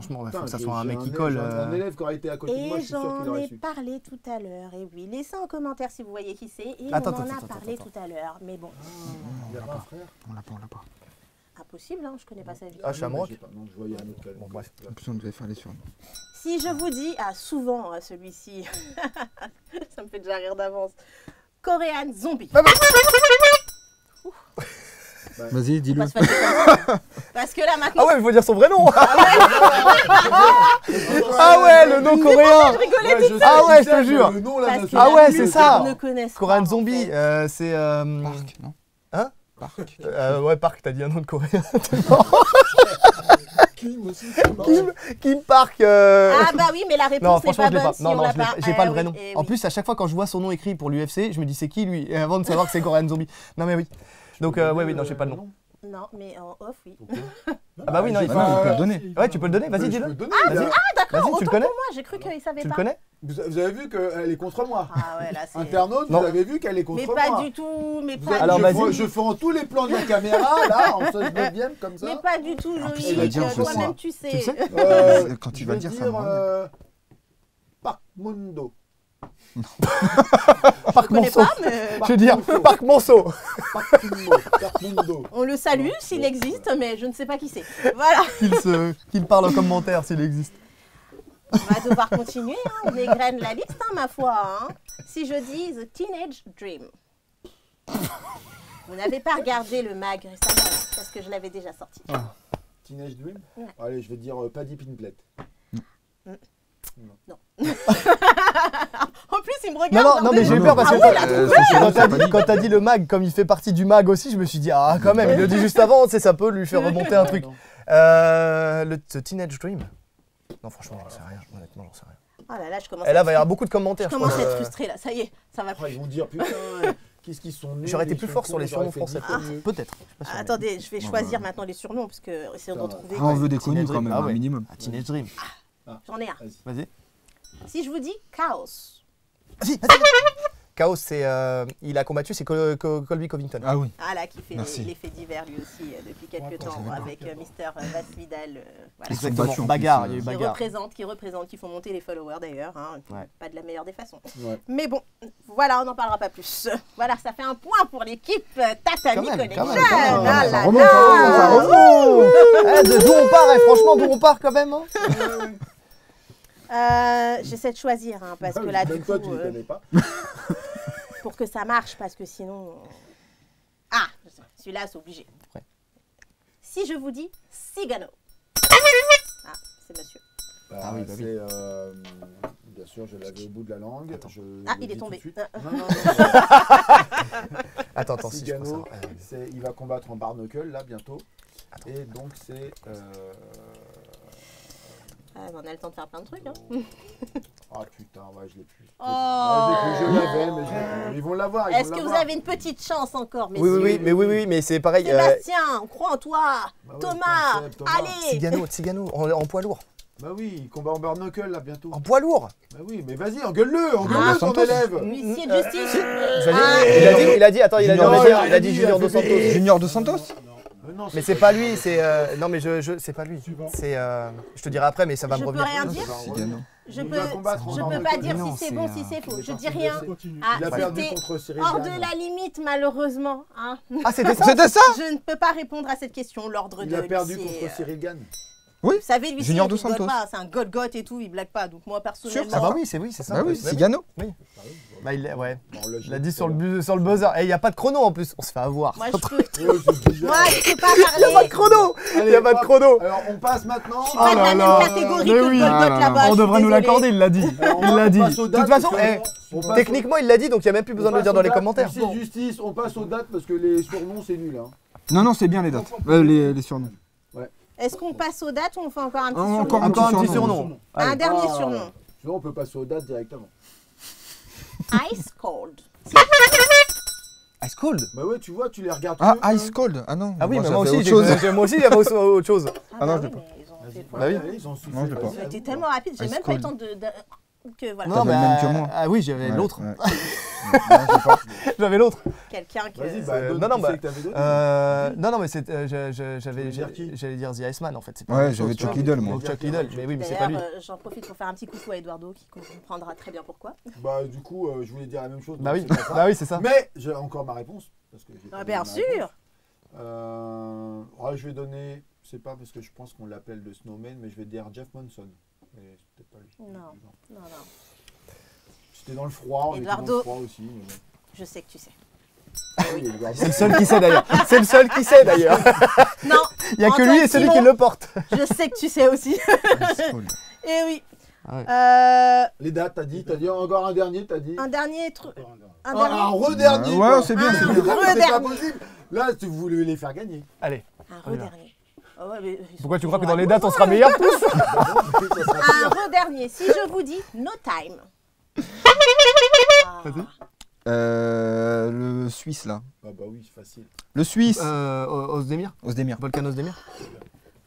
franchement, il faut Putain, que ça j'ai- soit un j'ai mec qui élève- colle. j'ai un élève qui aurait été à côté de moi, Et je suis sûr qu'il j'en aurait ai su. parlé tout à l'heure, et oui. Laissez en commentaire si vous voyez qui c'est. Et Attends, on en attends, a attends, parlé attends. tout à l'heure. Mais bon, Il y a pas un frère. On l'a pas. impossible, hein, je connais pas sa vie. Ah, Shamrock. J'ai pas- Non, je voyais un autre. Bon, bref. En plus, on devait faire les surnoms. Si je vous dis, souvent celui-ci, ça me fait déjà rire d'avance, Korean Zombie. Vas-y, dis-le. Pas se fâcher comme ça. Parce que là maintenant, Ah ouais, il faut dire son vrai nom. Ah ouais, le nom coréen. je rigolais Ouais, je sais, Ah ouais, il je te sait, jure. le nom, là, parce d'un que seul Ah coup, ouais, il c'est le ça. sait ne connaissent pas. Korean en Zombie, fait. c'est. Park, non Hein Park. Ouais, Park, t'as dit un nom de coréen. Kim aussi, c'est marrant. Kim Park. Ah bah oui, mais la réponse Non, n'est franchement, pas je l'ai bonne pas. si Non, on non, l'a je l'ai pas. pas- j'ai pas le Eh vrai oui, nom. eh En oui. plus, à chaque fois quand je vois son nom écrit pour l'UFC, je me dis c'est qui lui Et avant de savoir que c'est Korean Zombie. Non, mais oui. Donc, ouais, non, j'ai pas le nom. Non, mais en off, oui. Ah bah oui, non, il Ah faut. non, on peut le donner. Ouais, tu peux le donner, vas-y, Je peux dis-le. le donner, Vas-y. là. D'accord, Vas-y, tu autant le pour connais moi, j'ai cru qu'il savait Tu le pas. connais Vous avez vu qu'elle est contre moi. Ah ouais, là c'est... Internaute, Non. vous avez vu qu'elle est contre Mais moi. pas du tout, mais Vous pas avez- Alors, je, vas-y. prends- je prends tous les plans de la caméra, là, en 16 neuvième, comme ça. Mais pas du tout, En plus, Loïc. il va dire, je Toi-même, sais. tu sais. Tu le sais Quand tu je vas vais le dire, ça me rend bien. Park Mundo. Parc Je connais Monceau. pas, mais Je veux dire, Parc Monceau. Park Mundo. Park Mundo. on le salue s'il existe, mais je ne sais pas qui c'est. Voilà, Qu'il parle en commentaire s'il existe. on va devoir continuer. Hein. On égrène la liste, hein, ma foi. Hein. Si je dis The Teenage Dream. Vous n'avez pas regardé le mag récemment, hein, parce que je l'avais déjà sorti. Teenage Dream. Ouais. Allez, je vais dire Paddy Pinklet. En plus, il me Non, regarde. non, non, mais j'ai eu peur parce que Ah ouais, quand t'as dit le mag, comme il fait partie du mag aussi, je me suis dit, ah, quand même, il le dit juste avant, tu sais, ça peut lui faire remonter un truc. The Teenage Dream. Non, franchement, j'en sais rien. Honnêtement, j'en sais rien. Oh là là, je commence Et là, à va y avoir beaucoup de commentaires. je commence à crois. être frustrée là. Ça y est, ça va Oh, plus. ils vont dire putain, qu'est-ce qu'ils sont nuls. J'aurais été ils plus sont fort cons, sur les j'aurais surnoms fait français. 10 fois mieux. Peut-être. Je suis pas sûr, mais- Attendez, je vais choisir maintenant les surnoms parce que essayons d'en Putain. trouver. Ah, on veut des connus Teenage quand même, Dream, ah un ouais. minimum. Ah, Teenage Dream. J'en ai un. Vas-y. Si je vous dis Chaos. Vas-y. Chaos, c'est, il a combattu, c'est Colby Covington. Ah oui. Ah là, qui fait Merci. les faits divers lui aussi depuis quelques temps avec Mister Vasvidal. Voilà. Ils sont Exactement. battus en Bagarre, plus, il y a eu Qui bagarre. représente, qui font monter les followers d'ailleurs. Hein. Ouais. Pas de la meilleure des façons. Ouais. Mais bon, voilà, on n'en parlera pas plus. Voilà, ça fait un point pour l'équipe Tatami Quand même, Connection. quand même, quand même. Ah Ça là remonte, là. ça remonte. D'où on part, franchement, d'où on part quand même. Hein. J'essaie de choisir hein, parce Ah que oui, là, même du toi, coup, tu les connais pas. pour que ça marche, parce que sinon. Ah, celui-là, c'est obligé. Ouais. Si je vous dis Cigano. Ah, c'est monsieur. Ah oui, bah oui. C'est, bien sûr, je l'avais au bout de la langue. Attends. Ah, le il est dis tout de tombé. suite. Ah. Non, non, non. Attends, si je pense Cigano, ça. il va combattre en barnacle là bientôt. Et donc c'est. Ah, on a le temps de faire plein de trucs. Hein. Ah putain, ouais, je l'ai plus. Oh. Ouais, je l'avais, mais je l'ai plus. Ils vont l'avoir. Est-ce que vous avez une petite chance encore, Oui, messieurs mais c'est pareil. Sébastien, on croit en toi. Bah ouais, Thomas, Seb, Thomas. allez. Cigano, en poids lourd. Bah oui, il combat en barnacle là bientôt. En poids lourd. Bah oui, mais vas-y, engueule-le, Ah, engueule-le ton Santos. élève. Huissier de justice. Il a dit, attends, il a dit Junior, il a dit Junior Dos Santos. Junior Dos Santos. Non, Mais c'est pas lui, c'est non mais c'est pas lui. Suivant. C'est je te dirai après mais ça va Je me peux revenir. rien dire. Cigano. Je Il peux, va combattre en je peux barnacle. pas dire Non, si c'est c'est, bon, si c'est faux. il est Je parti dis rien. blessé. Continue. Ah, Il a perdu c'était contre Cyril hors de Gann. la limite, malheureusement. Hein. Ah c'était ça. C'était ça. Je ne peux pas répondre à cette question. L'ordre de Il a perdu l'huissier, contre Cyril Gann. Vous savez, l'huissier, Junior il Dos rigole Santos. pas. C'est un god et tout, il blague pas. Donc moi, personnellement... Ah bah oui, c'est ça. Bah oui, c'est Cigano. Bah il ouais. Bon, là, Il a dit sur le buzzer. Et il y a pas de chrono en plus. On se fait avoir. Moi, je peux... Ouais, c'est bizarre. Moi, je peux pas Il y a pas de parler. chrono. Il Allez, y a pas de hop. chrono. Alors on passe maintenant. Je suis pas de la même catégorie Mais que oui. le Ah Golgot là là-bas. On je suis devrait nous désolée. l'accorder, il l'a dit. Alors, Il l'a on dit. passe aux De dates, toute façon, parce que on passe techniquement il l'a dit donc il y a même plus on besoin de le passe dire dans aux les dates. commentaires. Huissier de justice, on passe aux dates parce que les surnoms c'est nul. Hein. Non, c'est bien les dates. Les surnoms. Est-ce qu'on passe aux dates ou on fait encore un petit Encore surnom Encore un petit surnom. surnom. Un Allez. dernier Ah. surnom. Sinon on peut passer aux dates directement. Ice Cold. Ice Cold. Bah ouais, tu vois, tu les regardes. Ah, que, Ice Cold. Ah non. Ah oui, mais ça moi fait aussi, autre chose. moi aussi, il y avait autre chose. Ah Ah non, bah je oui, l'ai pas. mais ils ont Vas-y, fait Bah oui. allez, ils ont su Non, je l'ai faire. pas. Ils ont été tellement rapides, j'ai Ice même pas eu le Cold. temps de... que voilà, T'avais le même que moi. Ah oui, j'avais l'autre. Ouais. Non, j'ai pas. J'avais l'autre. quelqu'un que... Vas-y, non, donne non, qui bah, c'est que t'avais donné. non, mais voulais dire qui j'allais dire The Iceman en fait. C'est pas Ouais, la même j'avais chose, tu Chuck vois. Liddell, moi. Donc Chuck Liddell, mais oui, mais c'est pas lui. D'ailleurs, j'en profite pour faire un petit coucou à Eduardo qui comprendra très bien pourquoi. Bah, du coup, je voulais dire la même chose. Bah donc oui, c'est pas ça. bah oui, c'est ça. Mais j'ai encore ma réponse. Parce que j'ai pas Ah, donné bien ma sûr. réponse. Je vais donner, c'est pas parce que je pense qu'on l'appelle le Snowman, mais je vais dire Jeff Monson. Mais c'est peut-être pas lui. Non. Non. C'était dans le froid, on était dans Eduardo. le froid aussi. Mais bon. Je sais que tu sais. Ah oui, Eduardo. C'est le seul qui sait d'ailleurs. C'est le seul qui sait d'ailleurs. Non, Il y a que Antoine lui et celui Simon. qui le porte. je sais que tu sais aussi. Paul. Eh oui. Ah ouais. Les dates, t'as dit encore un dernier, t'as dit. Un dernier truc. Encore un dernier. Un Ah, dernier. un re-dernier. Ouais, quoi. c'est bien, c'est Ah, bien. C'est pas re-dernier. possible. Là, tu voulais les faire gagner. Allez. Un On y va. re-dernier. Ah ouais, mais ils Pourquoi sont tu crois que toujours dans les à dates on nous. sera meilleurs tous Ça sera Un pire. re-dernier. Si je vous dis No Time. Ah. Le Suisse, là. Ah bah oui, c'est facile. Le Suisse. Ozdemir. Osdemir. Volcan Ozdemir.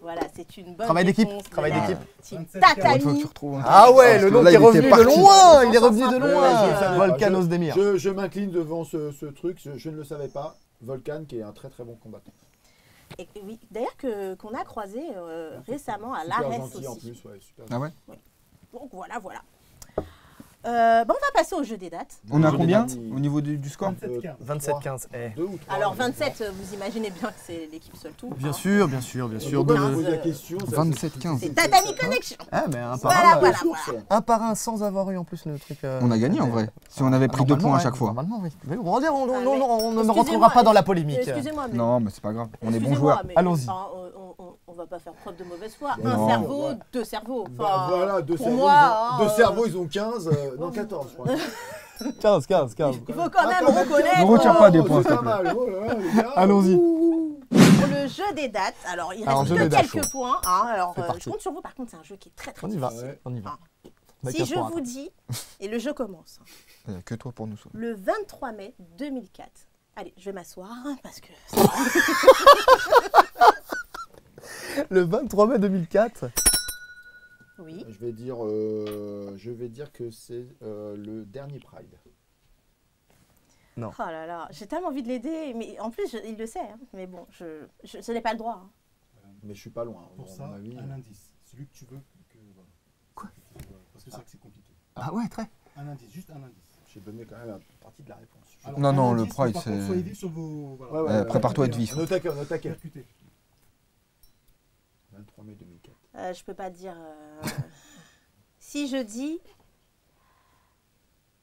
Voilà, c'est une bonne Travail d'équipe, réponse de travail la d'équipe. team 27, Bon, il faut que Tatami. tu retrouves un Ah truc. ouais, Parce le que nom là, qui est il était revenu de parti. loin. Il est revenu de Ouais, loin. ouais, Volcan je- Ozdemir. Je m'incline devant ce truc, je ne le savais pas. Volcan, qui est un très très bon combattant. Et oui, d'ailleurs qu'on a croisé récemment à Super l'ARES gentil en aussi. plus, ouais, super Ah ouais. Donc voilà. On va passer au jeu des dates. On a Je combien l'ai dit. au niveau du score? 27-15. 27-15. Eh. 2 ou 3. Alors 27, vous imaginez bien que c'est l'équipe seul tout. Bien hein. sûr, bien sûr, bien sûr. Pourquoi de- je pose la question, ça, 27-15. C'est Tatami Connection. Ah, mais un par Voilà, un. voilà. Un par un sans avoir eu en plus le truc. On a gagné en vrai. Si on avait pris 2 points à chaque fois. Normalement, oui. Mais on va dire, on Ah, ne mais- rentrera excusez-moi, pas dans la polémique. Excusez-moi, mais. Non, mais c'est pas grave. On est bons excusez-moi, joueurs. mais, Allons-y. enfin, on va pas faire preuve de mauvaise foi. Non. Un cerveau, Ouais. deux cerveaux. Bah, Enfin, voilà, deux pour cerveaux, moi, deux cerveaux, ils ont 15, non 14 je crois. 15. il faut quand même reconnaître. Ne retire pas des points, C'est s'il te pas plaît. mal, oh là là, les gars. Allons-y. Pour le jeu des dates, alors il Alors, reste jeu que des dates, quelques points. Hein, alors C'est parti. je compte sur vous, par contre, c'est un jeu qui est très très On y va. difficile. On y va. Ah. On a Si 15 je points, vous attends. dis, et le jeu commence, Il n'y a que toi pour nous sauver. le 23 mai 2004. Allez, je vais m'asseoir hein, parce que. Le 23 mai 2004. Oui. Je vais dire que c'est le dernier Pride. Oh là là, j'ai tellement envie de l'aider, mais en plus il le sait. Hein, mais bon, je n'ai pas le droit. Hein. Mais je suis pas loin. Pour à ça, mon avis. un indice. Celui que tu veux. Voilà. Quoi Parce que c'est vrai que c'est compliqué. Ah ouais, très. Un indice, juste un indice. J'ai donné quand même une partie de la réponse. Alors, Non, un non, le indice, Pride, mais par contre, c'est- soyez vifs sur vos. Voilà. Ouais, prépare-toi à être vif. On est au taquet. Percuté. 23 mai 2004. Je peux pas dire. Si je dis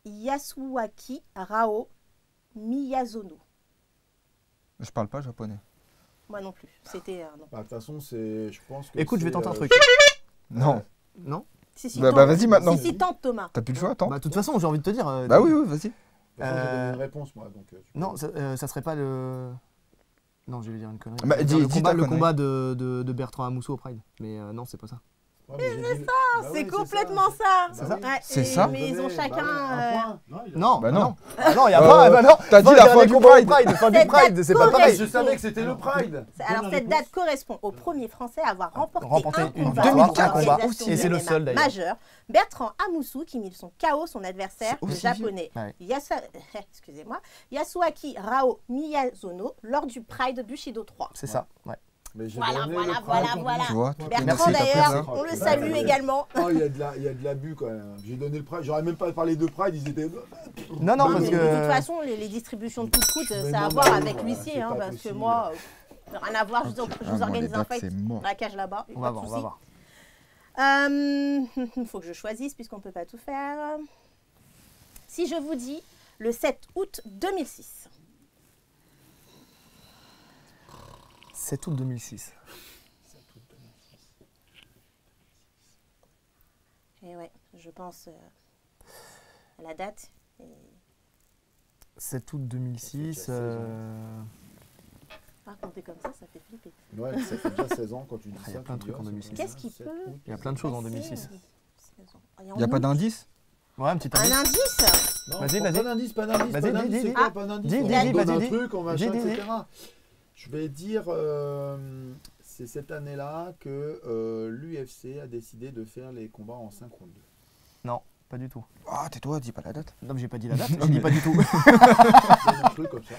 Yasuaki Rao Miyazono. Je parle pas japonais. Moi non plus. C'était un non. Bah, de toute façon, je pense que. Écoute, je vais c'est, tenter un truc. Non. Non Si, Bah, tente. vas-y maintenant. Si, tente Thomas. T'as plus le choix, attends. Bah, de toute façon, j'ai envie de te dire. Bah oui, vas-y. De toute façon, j'ai donné une réponse, moi. Donc, tu peux- Non, ça serait pas le. Non, je vais dire une connerie. Bah, Je vais dire dis ta le connerie. combat de Bertrand Amousso au Pride. Mais non, c'est pas ça. Ouais, mais j'ai dit- Bah C'est oui, complètement ça. Bah oui. Ouais, C'est et- ça Mais ils ont Bah chacun. ouais, un point. Non, il a- Non, Bah non. Ah non, il y a pas. Bah non. T'as dit Fin, la dernier fin du combat au Pride. Fin du Cette Pride, date c'est pas Ah, pareil. je savais que c'était le Pride. Alors la cette réponse. date correspond au premier Français à avoir remporté un une combat, victoire, dans un combat, l'organisation et c'est du le MMA seul, d'ailleurs. majeur. Bertrand Amoussou qui mit son KO son adversaire, C'est le aussi japonais vieux. Ouais. excusez-moi, Yasuaki Rao Miyazono lors du Pride Bushido 3. C'est ça, ouais. Mais j'ai Voilà, donné voilà, le voilà, Pride. voilà. Tu vois, Bertrand Merci, t'as d'ailleurs, plaisir. on le Ouais, salue ouais. également. Oh, il y a de l'abus quand même. J'ai donné le Pride. J'aurais même pas parlé de Pride, ils étaient. Non, non, Non, parce mais que. de toute façon, les distributions de coups de coude, Mais ça a à non, voir mais avec voilà, l'huissier, c'est hein, pas parce que possible. moi, rien à voir, je vous Ah, moi, organise les un dates, fight c'est mort. dans la cage là-bas. On va voir, on va voir. Il faut que je choisisse puisqu'on ne peut pas tout faire. Si je vous dis le 7 août 2006. 7 août 2006. Et ouais, je pense à la date. Et 7 août 2006. pas compter comme ça fait flipper. Ouais, ça fait déjà 16 ans quand tu dis Ah, il y ça. a plein de tu trucs dis, en ah, 2006. Qu'est-ce qui 7 peut août. Il y a plein de choses en 2006. Il n'y a pas d'indice? Ouais, un petit Un indice. indice. Non, Vas-y, pas vas-y. d'indice, pas d'indice, Vas-y, pas dis, d'indice, dis, c'est dis. quoi, pas d'indice? Dis, On dis, donne dis, un vas-y, truc, on machin, dis, dis. etc. Je vais dire, c'est cette année-là que l'UFC a décidé de faire les combats en synchrone. Pas du tout. Ah, tais-toi, dis pas la date. Non, mais j'ai pas dit la date. J'ai dit pas du tout. Il y a un truc comme ça.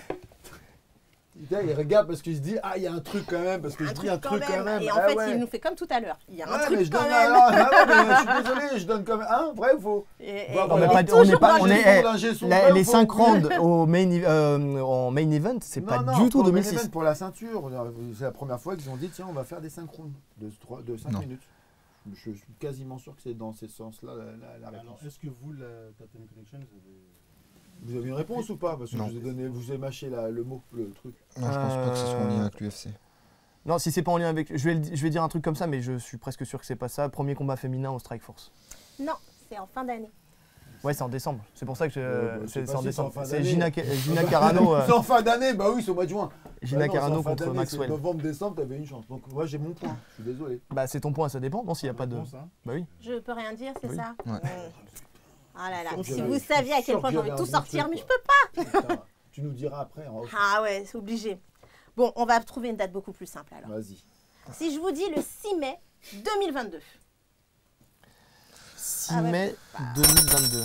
Il regarde parce qu'il se dit, ah, il y a un truc quand même, parce que je dis un truc quand même. Et en Ah fait, ouais. il nous fait comme tout à l'heure. Il y a un Ouais, mais truc je quand donne même. mais je suis désolé, je donne quand même. Hein, vrai ou faux? Et Bah, on voilà. n'est pas- toujours on n'est pas- dans on le est- jeu. Les 5 rounds en main event, c'est pas du tout pour le main 2006. event, pour la ceinture, c'est la première fois qu'ils ont dit, tiens, on va faire des 5 rounds de 5 Non. minutes. Je suis quasiment sûr que c'est dans ces sens-là la Alors, réponse. est-ce que vous, la Tatami Connection, Vous avez une réponse ou pas? Parce que Non. je vous ai mâché le mot, le truc. Non, je pense pas que ce soit en lien avec l'UFC. Non, si c'est pas en lien avec. Je vais dire un truc comme ça, mais je suis presque sûr que c'est pas ça. Premier combat féminin au Strike Force. Non, c'est en fin d'année. Ouais, c'est en décembre. C'est pour ça que bah, c'est c'est pas en si décembre. c'est en fin C'est d'année. Gina Carano. C'est en fin d'année, bah oui, c'est au mois de juin. Gina Bah non, Carano c'est en fin contre d'année, Maxwell. c'est novembre, décembre, t'avais une chance. Donc moi j'ai mon point, je suis désolé. Bah, c'est ton point, ça dépend. Non, s'il y a pas de. Bah oui. Je peux rien dire, c'est Oui. ça? Ouais. Ah là là, Sûr que si j'avais- vous saviez à quel sûr point que j'ai envie de j'avais tout un bon sortir, truc, mais je quoi. peux Putain, tu nous diras après en off. pas. Ah ouais, c'est obligé. Bon, on va trouver une date beaucoup plus simple alors. Vas-y. Si je vous dis le 6 mai 2022. 6 Ah ouais. mai 2022.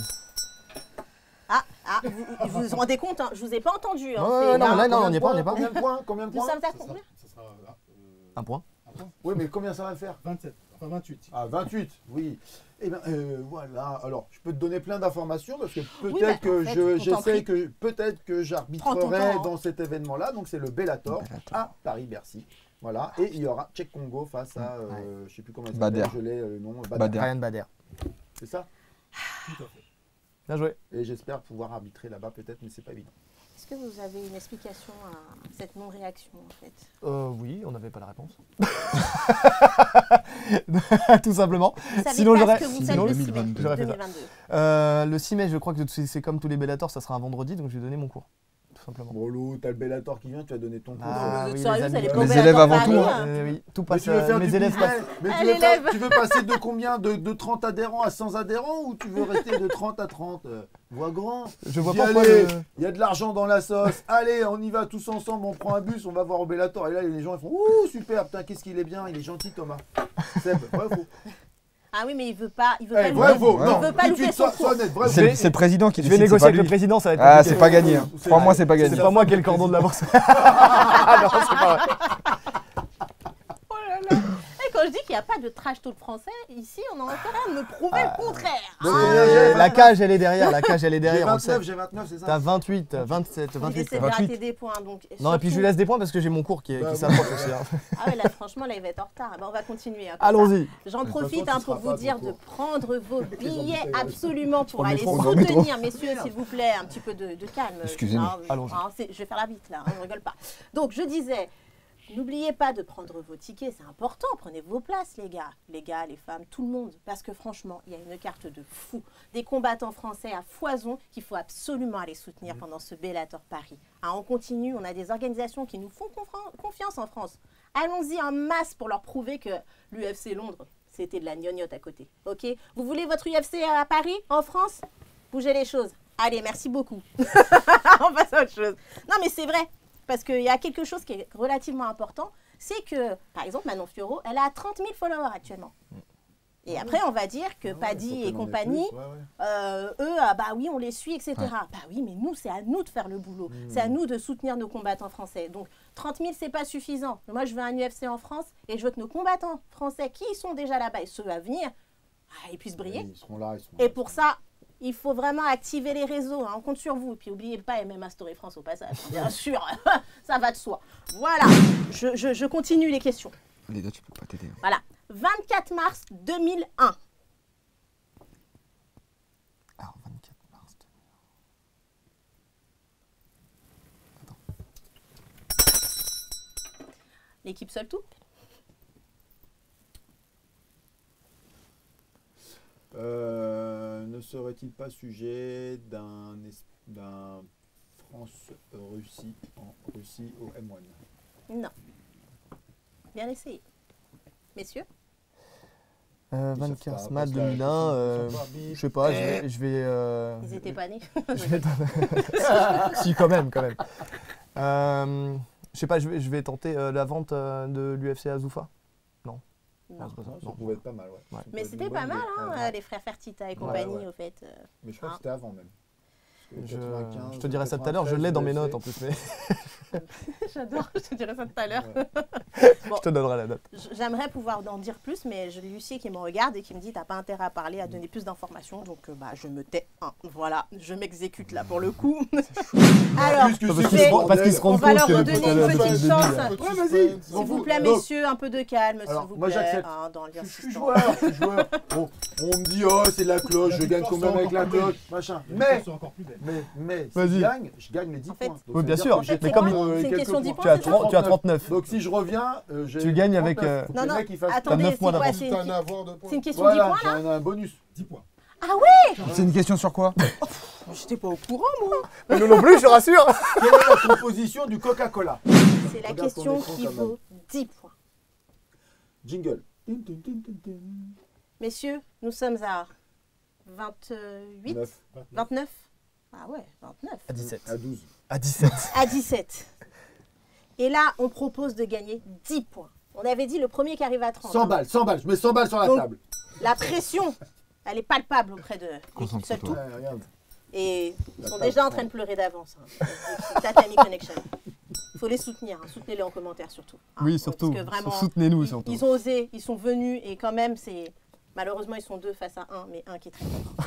Vous vous rendez compte, hein, je vous ai pas entendu. Hein, Ouais, c'est- non, là, non, Combien on n'y de est pas, on points n'y est pas. Combien de points? Combien de Nous points? sommes à ça combien? sera Un point. Oui, mais combien ça va faire? 27, enfin 28. Ah, 28, oui. Eh bien, voilà. Alors, je peux te donner plein d'informations parce que Oui, peut-être bah, en fait, on t'en prie. peut-être que Prends ton j'arbitrerai temps, hein. dans cet événement-là. Donc, c'est le Bellator à Paris-Bercy. Voilà. Et il y aura Tchèque Congo face à, je sais plus comment il s'appelle. Bader. Je l'ai le nom. Bader. Ryan Bader. C'est ça. Tout à fait. Bien joué. Et j'espère pouvoir arbitrer là-bas peut-être, mais c'est pas évident. Est-ce que vous avez une explication à cette non-réaction en fait? Oui, on n'avait pas la réponse. Tout simplement. Vous savez Sinon, pas j'aurais- ce que vous faites sinon, le 6 mai 2022. J'aurais fait ça. 2022. Le 6 mai, je crois que c'est comme tous les Bellator, ça sera un vendredi, donc je vais donner mon cours. Tout simplement. Brolo, t'as le Bellator qui vient, tu vas donner ton cours. Ah, Vous êtes oui, sérieux, les vous allez amis. pas au Les Bellator élèves avant Paris, tout, hein. Oui, tout Mais passe. tu veux faire mes du élèves business, passent. mais Allez, lève. tu veux passer de combien de 30 adhérents à 100 adhérents ou tu veux rester de 30 à 30 Vois grand. Je vois Dis, pas pourquoi. allez, le- il y a de l'argent dans la sauce. Allez, on y va tous ensemble, on prend un bus, on va voir au Bellator. Et là, les gens ils font ouh super, putain, qu'est-ce qu'il est bien, il est gentil Thomas. Seb, vrai ou faux? Ah oui, mais il veut pas Eh, louper. vrai ou faux? il Non, veut pas tout de louper suite, son sois honnête, vrai ou Je faux? vais- C'est le président qui Je vais décide, c'est négocier pas avec le lui. président, ça va être Ah, compliqué. c'est pas gagné. Hein. C'est- Crois-moi, c'est pas C'est gagné. pas moi qui ai le cordon de la bourse. Non, c'est pas vrai. Oh là là. Et quand je dis qu'il n'y a pas de trash talk français, ici, on a intérêt à me prouver le contraire. Donc, Ah, combien j'ai La cage, elle est derrière. La cage, elle est J'ai derrière, on le sait. 29, j'ai 29, c'est ça? T'as 28, 27, il 28. essaie de 28. rater des points. Donc, Non, et puis je lui laisse des points parce que j'ai mon cours qui Bah, s'approche aussi. hein. Ah ouais, là, franchement, là, il va être en retard. Ah bah, on va continuer. hein, comme ça. Allons-y. J'en De toute profite façon, hein, tu pour seras vous pas dire ton de tour. prendre vos billets embouteilles, absolument pour le aller métro, dans le métro. soutenir, messieurs, s'il vous plaît, un petit peu de calme. Excusez-nous. Allons-y. Je vais faire la bite là, hein, on rigole pas. Donc je disais, n'oubliez pas de prendre vos tickets, c'est important, prenez vos places les gars, les femmes, tout le monde. Parce que franchement, il y a une carte de fou, des combattants français à foison qu'il faut absolument aller soutenir pendant ce Bellator Paris. Hein, on continue, on a des organisations qui nous font confiance en France. Allons-y en masse pour leur prouver que l'UFC Londres, c'était de la gnognotte à côté. Ok? Vous voulez votre UFC à Paris, en France? Bougez les choses. Allez, merci beaucoup. On passe à autre chose. Non, mais c'est vrai. Parce qu'il y a quelque chose qui est relativement important. C'est que, par exemple, Manon Fiorot, elle a 30 000 followers actuellement. Et après, on va dire que Paddy et compagnie, eux, ah bah oui, on les suit, etc. Ouais. Bah oui, mais nous, c'est à nous de faire le boulot. C'est à nous de soutenir nos combattants français. Donc, 30 000, c'est pas suffisant. Moi, je veux un UFC en France et je veux que nos combattants français qui sont déjà là-bas et ceux à venir, ils puissent briller. Ils seront là, ils seront Et là. pour ça, il faut vraiment activer les réseaux. Hein. On compte sur vous. Et puis, n'oubliez pas MMA Story France au passage. Bien sûr, ça va de soi. Voilà, je continue les questions. Les gars, tu peux pas t'aider. hein. Voilà. 24 mars 2001. Alors, 24 mars. L'équipe seul tout. Ne serait-il pas sujet d'un France-Russie en Russie au M1? Non. Bien essayé. Messieurs, 24 mars 2001. Je sais pas, je vais. ils étaient pas nés. je vais si, quand même. Je sais pas, je vais tenter la vente de l'UFC à Zoufa. Non. c'est pas ça. Ça Non. pouvait être pas mal, ouais. Ouais. Ça Mais peut être c'était une pas bonne mal, idée. hein, les frères Fertitta et compagnie, ouais. au fait. Mais je crois que Hein. c'était avant même. Parce que Je 95, te dirai ça tout à l'heure, je l'ai dans mes notes en plus, mais J'adore, je te dirai ça tout à l'heure. Ouais. Bon, je te donnerai la date. j'aimerais pouvoir en dire plus, mais j'ai Lucie qui me regarde et qui me dit t'as pas intérêt à parler, à donner plus d'informations, donc je me tais. Hein. Voilà, je m'exécute là pour le coup. Alors, Plus que Parce c'est qu'ils je vais- se parce qu'ils se on rendent va compte leur que le redonner podcast une est depuis petite le chance. début, là. Ouais, vas-y. S'il vous plaît, messieurs, un peu de calme, s'il Alors, vous moi, plaît. j'accepte. Hein, dans Je suis l'assistance. joueur, je suis joueur. On me dit, oh, c'est la cloche, je gagne quand même avec la cloche, machin. Mais, C'est encore plus belle. mais, si Vas-y. je gagne les 10 En fait- points. Donc, Oui, ça veut bien dire sûr. que j'ai En fait, Mais c'est comme quoi il- C'est une quelques question de 10 points. Tu as, points, c'est ça tu as 39. Donc si je reviens, j'ai. Tu gagnes avec, 39. Faut que Non, le non, mec, il fasse attendez, 9 points c'est quoi d'avance. C'est C'est un une... avoir de points. c'est une question de 10 Voilà, points, j'ai là un bonus. 10 points. C'est une question sur quoi? J'étais pas au courant, moi. Mais nous non plus, je te rassure. Quelle est la composition du Coca-Cola? C'est la Regarde question ton écran, qui quand même. vaut 10 points. Jingle. Messieurs, nous sommes à 28, 9 29. Ah ouais, 29. À 17. à 12. À 17. À 17. Et là, on propose de gagner 10 points. On avait dit le premier qui arrive à 30. 100 balles, 100 balles. Je mets 100 balles sur la Donc, table. La pression, elle est palpable auprès de l'équipe Concentre-toi. seul tout. Ouais, regarde. Et ils La sont table, déjà en train ouais. de pleurer d'avance. Hein. C'est Tatami Connection. Il faut les soutenir. Hein. Soutenez-les en commentaire surtout. Hein. Oui, Parce surtout. que vraiment, Soutenez-nous surtout. ils ont osé, ils sont venus et quand même, c'est malheureusement, ils sont 2 face à 1, mais un qui est très fort.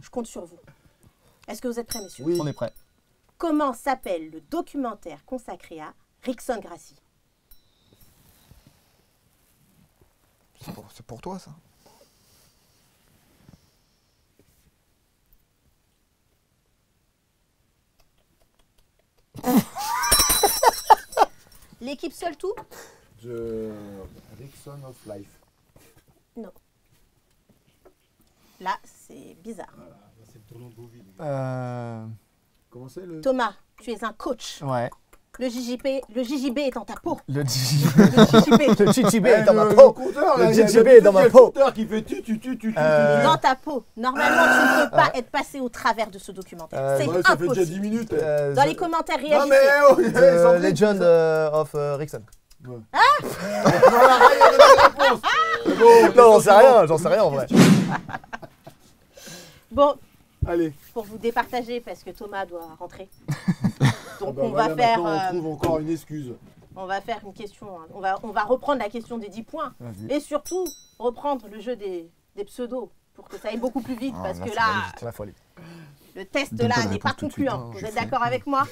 Je compte sur vous. Est-ce que vous êtes prêts, messieurs? Oui. On est prêt. Comment s'appelle le documentaire consacré à Rickson Gracie? C'est pour toi, ça. L'équipe seul tout? Rickson of Life. Là, c'est bizarre. Voilà, là, c'est le tournant de Beauville. Comment c'est le. Thomas, tu es un coach. Ouais. Le JJB est dans ta peau. Le Le JJB le JJB Eh, est dans ma le peau. compteur, Le là, il y a JJB le est dans ma petit peau. compteur qui fait tu. dans ta peau. Normalement, tu ne peux pas être passé au travers de ce documentaire. C'est Ouais, ça fait déjà impossible. 10 minutes. Dans les commentaires, Non réagissez. mais oh, The Sandrine, Legend of Rickson. Voilà, il y avait la réponse. C'est bon, Non, j'en sais rien en vrai. Bon, Allez. pour vous départager, parce que Thomas doit rentrer. Donc Ah bah on voilà, va faire, maintenant, on trouve encore une excuse. on va faire une question. Hein. On va reprendre la question des 10 points. Vas-y. Et surtout, reprendre le jeu des pseudos pour que ça aille beaucoup plus vite. Ah, parce là, que ça là, va vite. La folie. le test Donne là pas la n'est pas réponse tout de suite, concluant. hein, Vous je êtes sais. d'accord avec moi?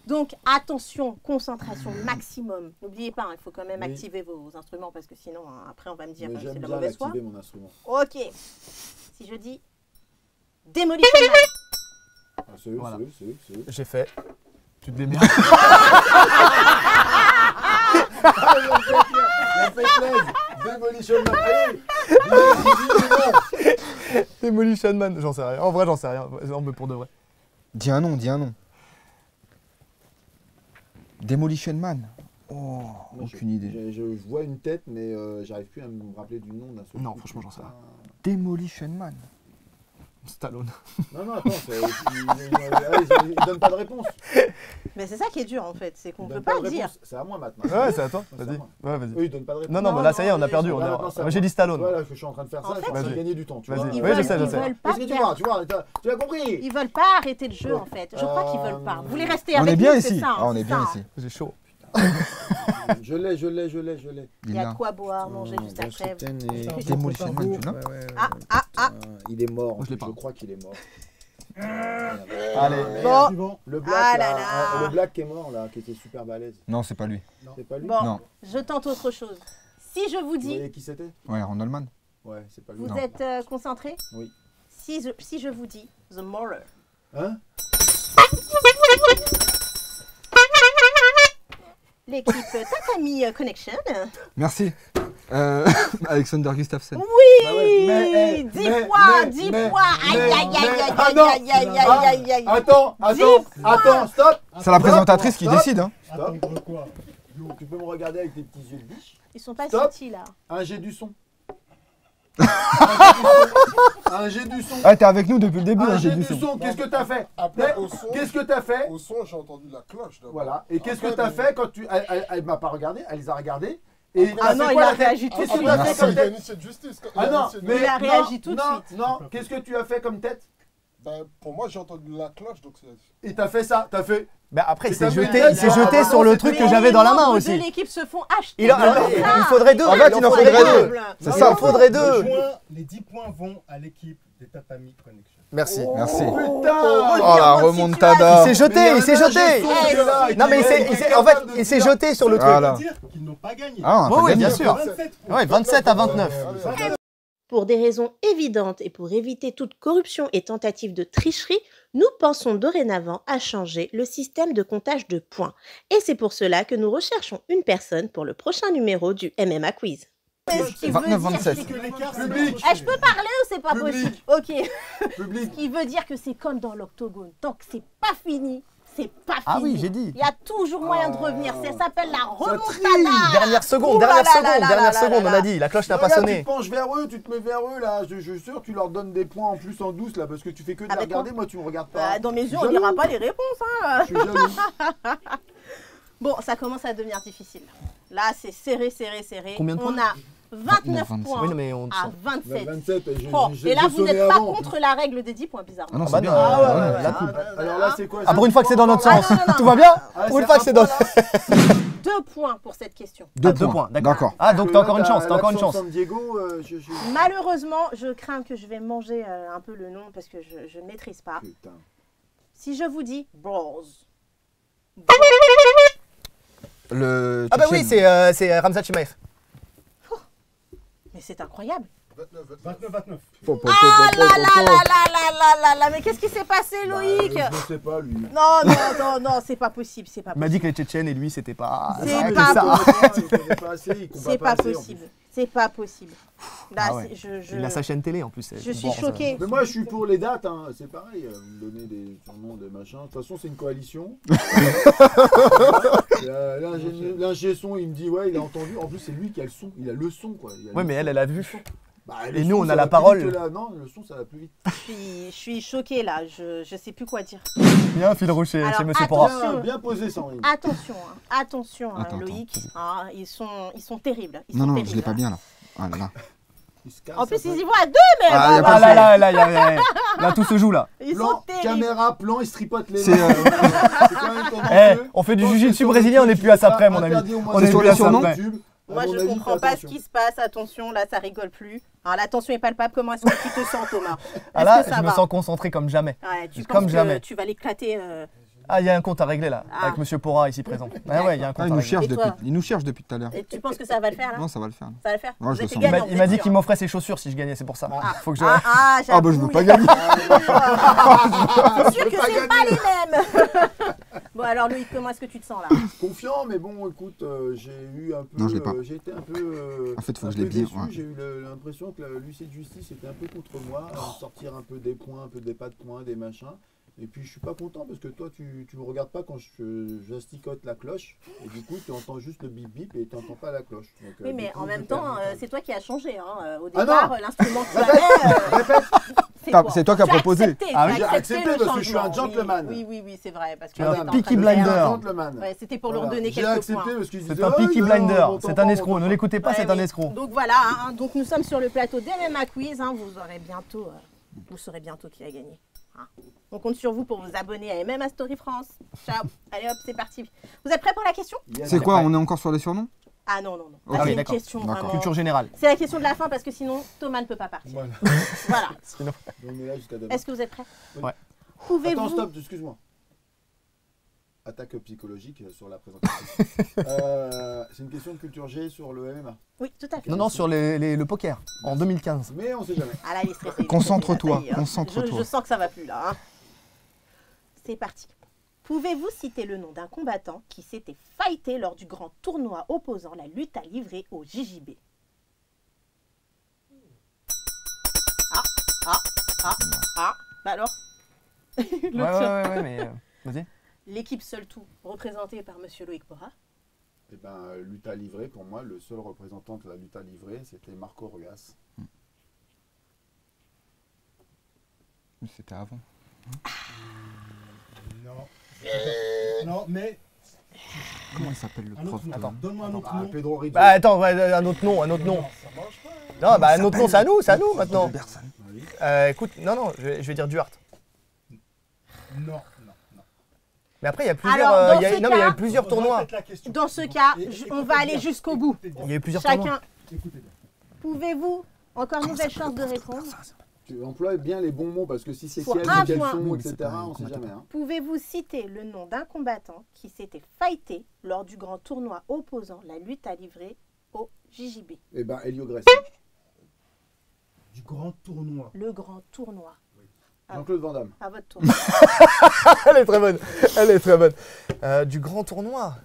Donc attention, concentration maximum. N'oubliez pas, hein, il faut quand même Oui. activer vos instruments parce que sinon, hein, après, on va me dire Mais que c'est j'aime de la bien mauvaise foi. activer mon instrument. Ok. Si je dis Demolition Man. Ah, c'est eux, Voilà. c'est eux. J'ai fait. Tu te démerdes. La fête Demolition Man. Allez, dis-le. Demolition Man, j'en sais rien. En vrai, j'en sais rien. Non, mais pour de vrai. Dis un nom, dis un nom. Demolition Man. Oh, Moi, aucune idée. Je vois une tête, mais j'arrive plus à me rappeler du nom d'un seul Non, coup. franchement, j'en sais rien. Demolition Man. Stallone. Non, attends, il donne pas de réponse. Mais c'est ça qui est dur en fait, c'est qu'on Il ne donne peut pas de le dire. réponse. C'est à moi maintenant. Ouais, c'est à toi. c'est à Vas-y. moi. Ouais, vas-y. Eux, ils donnent pas de réponse. Non, mais là, ça y est, on a perdu. Là, maintenant, c'est à Moi, j'ai moi. dit Stallone. Voilà, je suis en train de faire ça, En je suis fait, en train de vas-y. gagner du temps. Tu vois. Vas-y. Ils Oui, je veulent, sais, je ils sais. veulent pas Qu'est-ce que tu perdre. vois, tu as compris. Ils veulent pas arrêter le jeu en fait. Je crois qu'ils veulent pas. Vous voulez rester On avec est bien nous, c'est ici. ça, hein, Ah, on est c'est bien ça, ici. J'ai chaud. Je l'ai. Il y a de quoi boire, manger juste après. Demolition Man, tu l'as? Ah, Il est mort. Moi, je l'ai pas. Je crois qu'il est mort. Allez. bon, Suivant. Le black, Ah là là, là. le black qui est mort là, qui était super balèze. Non, c'est pas lui. C'est pas lui. bon, Non. je tente autre chose. Si je vous Vous dis, voyez qui c'était? Ouais, Ronald Man. Ouais, c'est pas lui. vous Non. êtes concentrés? Oui. Si je vous dis The Mauler. Hein? L'équipe Tatami Connection. Merci. Alexander Gustafsson. Bah ouais, mais, 10 mais, points, mais, 10 mais, points. Aïe, mais, aïe, aïe, mais, aïe, ah aïe, non. aïe, aïe, aïe, aïe, aïe. Attends, stop. C'est la présentatrice qui Stop. décide, hein. Attendre quoi? Tu peux me regarder avec tes petits yeux de biche. Ils sont pas Stop. subtils là. Un jet du son. Un jet du son. Ah, t'es avec nous depuis le début, Un hein, jet j'ai du du son. Qu'est-ce que t'as fait? Après, au son, Qu'est-ce que t'as fait? au son, j'ai entendu la cloche d'abord. Voilà. Et qu'est-ce que Après, t'as le- fait quand tu. Elle m'a pas regardé, elle les a regardés. Et Ah non, c'est il quoi a la tête? réagi tout de Qu'est-ce que suite. tu as fait Merci. comme Il a tête? initié de justice. Ah non, mais Il a réagi tout de non, suite. non, qu'est-ce que tu as fait comme tête? Ben, pour moi, j'ai entendu la cloche, donc c'est. Et t'as fait ça, t'as fait. Bah après, Et il s'est t'as vu jeté, la il s'est tête? jeté Ah, sur non, le c'était- truc que Mais j'avais les dans la main membres aussi. de l'équipe se font acheter. Il faudrait deux. En fait, il en faudrait deux. C'est Non, ça, non, il faudrait Le deux. point, les 10 points vont à l'équipe des Tatami Connection. Merci. Merci. Putain! Oh la Il remontada. s'est jeté, il s'est jeté. jeté. Non mais en fait, il s'est jeté sur le truc. Voilà. Ça veut dire qu'ils n'ont pas gagné. Ah, on a Oui, pas oui, gagné. bien sûr. 27 points. Ouais, 27 à 29. Pour des raisons évidentes et pour éviter toute corruption et tentative de tricherie, nous pensons dorénavant à changer le système de comptage de points. Et c'est pour cela que nous recherchons une personne pour le prochain numéro du MMA Quiz. Ce qui veut 29-27. dire- Que l'écart, c'est Public. Eh, je peux parler ou c'est pas Public. possible? Ok. Public. Ce qui veut dire que c'est comme dans l'octogone. Tant que c'est pas fini, c'est pas fini. Ah oui, j'ai dit. Il y a toujours moyen de revenir. Ça s'appelle la Ça remontada. Dernière seconde, Ouh là dernière là seconde, là là dernière là seconde, là on a dit. La cloche n'a pas Regarde, sonné. Tu te penches vers eux, tu te mets vers eux là. Je suis sûr que tu leur donnes des points en plus en douce là parce que tu fais que de les Avec regarder. quoi Moi, tu me regardes pas. Dans mes Je yeux, suis on jaloux. n'ira pas les réponses. Hein. Je suis jaloux. Bon, ça commence à devenir difficile. Là, c'est serré, serré, serré. Combien de On points a 29 27. points Oui, non, mais on à 27. 27. Oh, et là, vous n'êtes pas contre la règle des 10 points, bizarrement. Ah non, bah c'est bien. non, Ah ouais, Ah ouais, ouais. ouais, la ah, coupe. ouais, ouais, Alors ouais. là, c'est quoi? Ah, pour une fois que c'est dans notre Ah, sens. non, non, non. Tout va bien? Ah, Pour une c'est fois que un c'est dans. point, là. 2 points pour cette question. Deux points, d'accord. D'accord. Ah, donc t'as encore une chance, t'as encore une L'accent chance. San Diego, Malheureusement, je crains que je vais manger un peu le nom parce que je ne maîtrise pas. Putain. Si je vous dis Bros. Le Ah bah oui, Tchétchène. c'est Ramzat Chimaev. Mais c'est incroyable. 29-29. Ah là là là là là là là là. Mais qu'est-ce qui s'est passé, Loïc? Bah, je ne sais pas lui. Non, non, non, non, c'est pas possible, c'est pas Il m'a possible. dit que les Tchétchènes et lui, c'était pas. C'est ça aurait été pas ça. possible. Il connaît pas assez, il combat C'est pas assez, en possible. C'est pas possible. Là, Ah ouais. je, Il a sa chaîne télé en plus. je suis Bon, ça- choquée. Mais moi je suis pour les dates, hein. C'est pareil, vous me donnez des surnoms, des machins. De toute façon c'est une coalition. L'ingé son il me dit ouais il a entendu, en plus c'est lui qui a le son, il a le son quoi. Il a Ouais, le mais son. elle a vu. Bah, et le nous, son, on a ça la va plus parole. vite que la- Non, le son ça va plus vite. Je suis choquée là, je sais plus quoi dire. Bien, fil rouge chez Alors, Monsieur attention. Pora. Bien posé Sandrine. Attention, attention Attends, Loïc, attends, hein, ils sont terribles. Ils Non, sont non, terribles, je l'ai pas hein. bien là. Ah là là. Il se casse, En plus, ça ils peut- y vont à deux, mais Ah, y a bah, pas Ah bah, là là, là, tout se joue là. ils sont Plan, terribles. caméra, plan, il se tripote les C'est, mains. C'est quand même Eh, tendancieux. on fait du Pense que jiu-jitsu sur le brésilien, on truc, n'est plus à ça il près, faut mon pas ami. interdire au moins On de est sur plus les à ça surnoms près. YouTube. À Moi, mon je avis, comprends fais pas ce attention. qui se passe. Attention, là, ça rigole plus. Alors, la tension est palpable. Comment est-ce que tu te sens, Thomas? Ah Est-ce là, que ça je me va? sens concentré comme jamais. Ouais, tu comme penses jamais. que tu vas l'éclater. Ah, il y a un compte à régler là, Ah. avec Monsieur Pora ici présent. Ah ouais, il y a un Ah, compte il à nous régler. cherche Et toi depuis. Il nous cherche depuis tout à l'heure. Et tu penses que ça va le faire, là? Non, ça va le faire. Ça va le faire? Ouais, je Vous le êtes sens. gagnant, Il m'a vous dit êtes qu'il sûr. m'offrait ses chaussures si je gagnais, c'est pour ça. Faut que je. Ah, Ah bah je veux pas gagner. C'est sûr que c'est pas les mêmes. Bon, alors, Loïc, comment est-ce que tu te sens, là? Confiant, mais bon, écoute, j'ai eu un peu. Non, je l'ai pas. J'ai été un peu. En fait, faut un que je l'ai peu bien, déçu. ouais. J'ai eu l'impression que l'huissier de justice était un peu contre moi, sortir un peu des points, un peu des pas de points, des machins. Et puis je suis pas content parce que toi tu me regardes pas quand j'asticote la cloche et du coup tu entends juste le bip bip et tu n'entends pas la cloche. Donc, Oui, du mais coup, en je même perds temps, du temps. c'est toi qui as changé. Hein. Au Ah départ, non. l'instrument que tu avais, c'est Ah, quoi? c'est toi qui as Tu as proposé. accepté, Ah tu oui, as j'ai accepté le parce que je suis un changement. gentleman. Oui, c'est vrai. Parce que Tu es un t'es en train Peaky de Blinder. faire- Gentleman. Ouais, c'était pour leur Voilà. donner J'ai quelques accepté points. parce qu'ils C'est disaient, un oh, Peaky non, Blinder, on c'est t'entend, un on escroc, ne t'entend. l'écoutez pas, Ouais, c'est un oui. escroc. Donc voilà, hein, donc nous sommes sur le plateau d'MMA Quiz. Hein, vous aurez bientôt, vous saurez bientôt qui a gagné. Hein. On compte sur vous pour vous abonner à MMA Story France. Ciao. Allez hop, c'est parti. Vous êtes prêts pour la question? Yes. C'est quoi, on est encore sur les surnoms? Ah non, non, non. Ok, Là, c'est une d'accord, question d'accord. vraiment. Culture générale. C'est la question de la fin parce que sinon Thomas ne peut pas partir. Voilà. Voilà. On est là jusqu'à demain. Est-ce que vous êtes prêts? Ouais. Pouvez-vous... Attends, stop, excuse-moi. Attaque psychologique sur la présentation. C'est une question de culture G sur le MMA. Oui, tout à fait. Non, non, sur le poker, en 2015. Mais on sait jamais. Ah là, il est stressé. Concentre-toi, Ça y est, hein. concentre-toi. Je sens que ça va plus là. Hein. C'est parti. Pouvez-vous citer le nom d'un combattant qui s'était fighté lors du grand tournoi opposant la lutte à livrer au JJB? Bah alors Ouais, ouais, mais. Vas-y. L'équipe Seul Tout, représentée par Monsieur Loïc Pora. Eh ben, lutte à livrer, pour moi, le seul représentant de la lutte à livrer, c'était Marco Ruas. C'était avant. Non. Non, mais Comment il s'appelle le Un autre prof nom. Attends. Donne-moi un autre Ah, nom. Pedro Rizzo. Bah attends, ouais, un autre nom, un autre nom. Ça marche pas. Non, bah un autre nom, c'est à nous maintenant. Personne. Oui. Écoute, non, je vais dire Duarte. Non. Mais après, il y a plusieurs, Alors, dans il y a- ce non, mais il y a cas- eu plusieurs tournois. Dans ce cas, Et- on va aller bien. jusqu'au bout. Il y a eu plusieurs tournois. Chacun, Écoutez bien. pouvez-vous, encore une nouvelle chance de répondre, Tu emploies bien les bons mots parce que si c'est Pour quel, un quels point. sont, Oui, mais c'est etc., pas un on sait combattant. jamais. Hein. pouvez-vous citer le nom d'un combattant qui s'était fighté lors du grand tournoi opposant la lutte à livrer au JJB? Eh ben, Helio Gracie. Du grand tournoi. Le grand tournoi. Jean-Claude Van Damme. À votre tour. Elle est très bonne. Elle est très bonne. Du grand tournoi.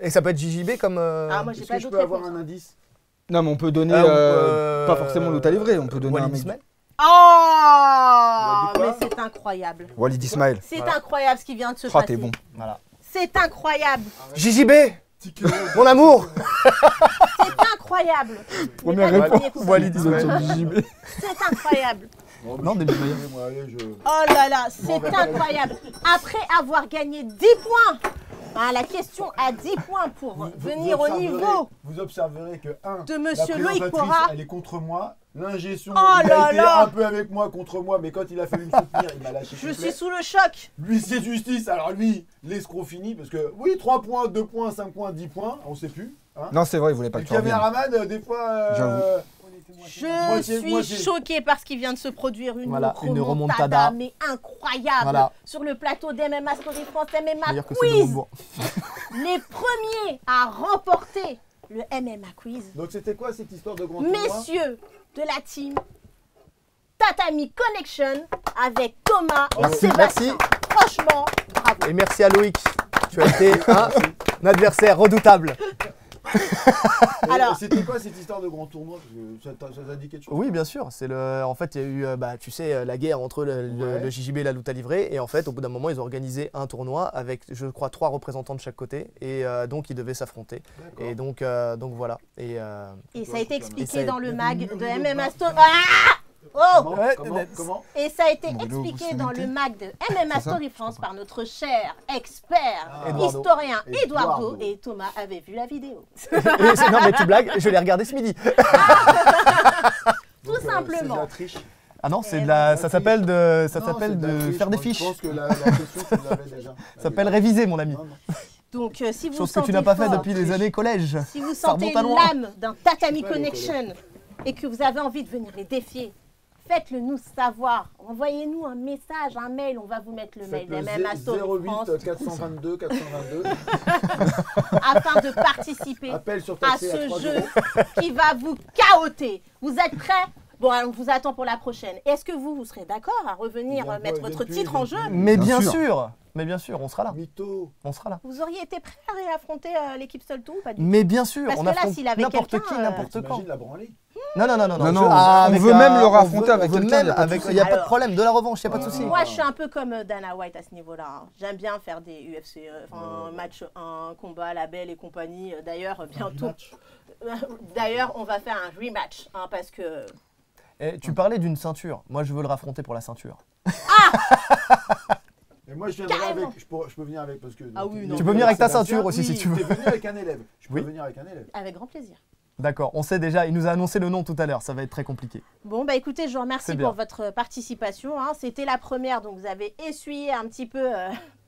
Et ça peut être JJB comme. Ah, moi, j'ai Est-ce pas que je d'autre peux avoir réponse. un indice? Non, mais on peut donner pas forcément l'autre à livrer, on peut donner un Walid mec. Ismail. Oh, Il a dit mais quoi c'est incroyable. Walid Ismail. C'est Voilà. incroyable ce qui vient de se Oh, passer. t'es bon. Voilà. C'est incroyable. JJB, mon amour. C'est incroyable. Première Mais pas le réponse. premier coup. Walid Ismail. C'est incroyable. Oh, mais Non, je suis début désolé, moi, allez, je... Oh là là, Bon, c'est ben, voilà. incroyable. Après avoir gagné 10 points, hein, la question à 10 points pour venir au observerez- niveau Vous observerez que, de la Monsieur Loïc présentatrice, Pora. elle est contre moi. L'ingestion, Oh il là a été là. un peu avec moi, contre moi, mais quand il a fallu me soutenir, il m'a lâché. Je complet. suis sous le choc. Lui, c'est justice. Alors lui, l'escroc fini, parce que oui, 3 points, 2 points, 5 points, 10 points, on sait plus. Hein. Non, c'est vrai, il voulait pas Et que le tu reviennes. caméraman, des fois... J'avoue. Je Moitié- suis moitié. choquée parce qu'il vient de se produire une, Voilà, une remontada, remontada. mais incroyable, Voilà. sur le plateau d'MMA Story France, MMA Meilleur que ceux de Quiz. Montebourg. Les premiers à remporter le MMA Quiz. Donc c'était quoi cette histoire de grand tournoi? Messieurs de la team Tatami Connection avec Thomas et Merci, Sébastien. Franchement, bravo. Et merci à Loïc. Tu as été un adversaire redoutable. Alors- C'était quoi cette histoire de grand tournoi? Parce que ça t'a dit quelque chose? Oui, bien sûr. C'est le. En fait, il y a eu, tu sais, la guerre entre Ouais. le JJB et la lutte à livrer. Et en fait, au bout d'un moment, ils ont organisé un tournoi avec, je crois, 3 représentants de chaque côté. Et donc, ils devaient s'affronter. D'accord. Et donc voilà. Et Et ça a été Et expliqué ça- dans le il y mag avait de une mur de MMA bas. Story. Ah Oh Comment, Ouais, comment, that's- comment Et ça a été Bruno, expliqué vous dans souvenez le mag de MMA C'est ça Story France par notre cher expert, Ah. Eduardo. historien Eduardo. Eduardo. Et Thomas avait vu la vidéo. non, mais tu blagues, je l'ai regardé ce midi. Tout Donc, simplement. C'est de la triche. Ah non, c'est de la. Ça s'appelle de. Ça Non, s'appelle c'est de la de triche. faire des Moi, fiches. Je pense que la question, tu l'avais déjà. Ça s'appelle réviser, mon ami. Non, non. Donc, si vous Chose que tu sentez n'as pas fait fort, depuis les années collège. si vous Ça sentez remonte à loin. l'âme d'un Tatami Ouais, Connection et que vous avez envie de venir les défier, faites-le nous savoir. Envoyez-nous un message, un mail. On va vous mettre le mail Faites le d'MMA Story 08 France 422 422. afin de participer Appel sur à taxi à ce 3 jeu euros. qui va vous chaoter. Vous êtes prêts? Bon, alors, on vous attend pour la prochaine. Est-ce que vous serez d'accord à revenir Viens mettre pas, votre viens titre plus, en viens jeu? plus. Mais Bien bien sûr. sûr. Mais bien sûr, on sera là. Mytho. On sera là. Vous auriez été prêt à réaffronter l'équipe Seul Tour ou pas du tout? Mais bien sûr, Parce on que là, affronte s'il avait n'importe quelqu'un, qui, n'importe quand. T'imagines la branlée? Non, Non, je- non, on avec veut même le raffronter on veut- avec on veut quelqu'un, même y a pas de avec- souci. y a pas de Alors- problème, de la revanche, y a pas de souci. Moi, je suis un peu comme Dana White à ce niveau-là. Hein. J'aime bien faire des UFC, un match, un combat, label et compagnie. D'ailleurs, bientôt. D'ailleurs, on va faire un rematch hein, parce que. Et tu parlais d'une ceinture. Moi, je veux le raffronter pour la ceinture. Et moi, je viendrai Carrément. avec. Je peux venir avec parce que. Ah oui, non. Tu peux venir avec ta Sébastien, ceinture aussi, si tu veux. Tu es venu avec un élève. Je peux Oui. venir avec un élève. Avec grand plaisir. D'accord, on sait déjà, il nous a annoncé le nom tout à l'heure, ça va être très compliqué. Bon, bah écoutez, je vous remercie C'est bien. pour votre participation. Hein. C'était la première, donc vous avez essuyé un petit peu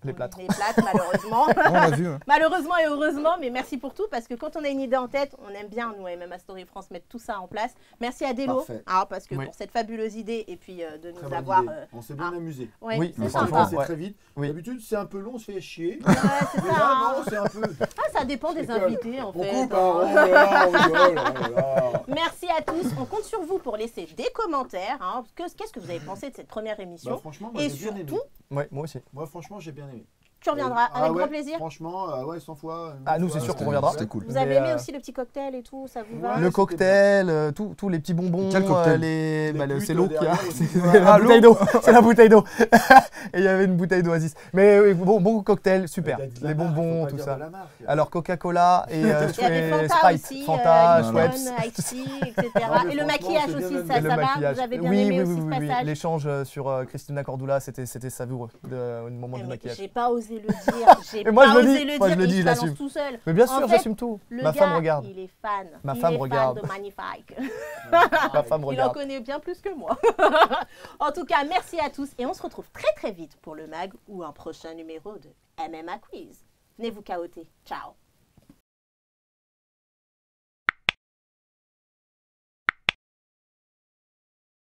Les plâtres. malheureusement. On l'a vu. hein. Malheureusement et heureusement, mais merci pour tout, parce que quand on a une idée en tête, on aime bien, nous, à MMA Story France, mettre tout ça en place. Merci à Delo, Parfait. hein, parce que Oui. pour cette fabuleuse idée, et puis de Très nous bonne avoir... idée. On s'est bien amusé. ouais, Oui, c'est mais On s'est sympa. franchement, passé ouais. très vite. Oui. D'habitude, c'est un peu long, on se fait chier. Ouais, c'est Mais ça. là, hein. non, c'est un peu. Ah, ça dépend des C'est que invités, en On fait. coupe, hein. hein, oh là là, on rigole, oh là là. Merci à tous. On compte sur vous pour laisser des commentaires. Hein. Qu'est-ce que vous avez pensé de cette première Bah, émission? franchement, moi, Et j'ai bien aimé. surtout, Ouais, moi aussi. Moi, franchement, j'ai bien aimé. tu reviendras Ah avec ouais, grand plaisir. Franchement, ouais, 100 fois. Ah, nous, une c'est fois, sûr qu'on c'était- reviendra. C'était cool. Vous avez Mais, aimé aussi le petit cocktail et tout, ça vous va? Ouais, Le c'était cocktail, tous les petits bonbons, Quel cocktail les, Les bah, putes c'est l'eau qu'il y a. derrière, C'est aussi. la Ah, bouteille l'eau. d'eau. C'est la bouteille d'eau. Et il y avait une bouteille d'Oasis. Mais oui, bon cocktail, super. T'as dit la Les marque, bonbons, faut pas tout dire ça. de la marque. Alors Coca-Cola et Il y avait Fanta Sprite, aussi, Fanta, Limon, Schweppes. Ice Tea, etc. mais Et le franchement, maquillage c'est bien aussi, amusé. ça, Et le ça va? maquillage. Vous avez bien oui, aimé oui, aussi oui, ce oui. passage? L'échange sur Christina Cordula, c'était savoureux au moment Eh, du mais maquillage. j'ai pas osé osé le dire. J'ai Mais moi, pas je le osé dis. le Moi, dire. je le dis, il je se balance l'assume. tout seul. Mais bien En sûr, fait, j'assume tout. Le Ma gars, femme regarde. il est fan. Ma il femme est regarde. fan de Magnifique. Ma femme Il en regarde. connaît bien plus que moi. En tout cas, merci à tous et on se retrouve très très vite pour le mag ou un prochain numéro de MMA Quiz. Venez vous cahoter. Ciao.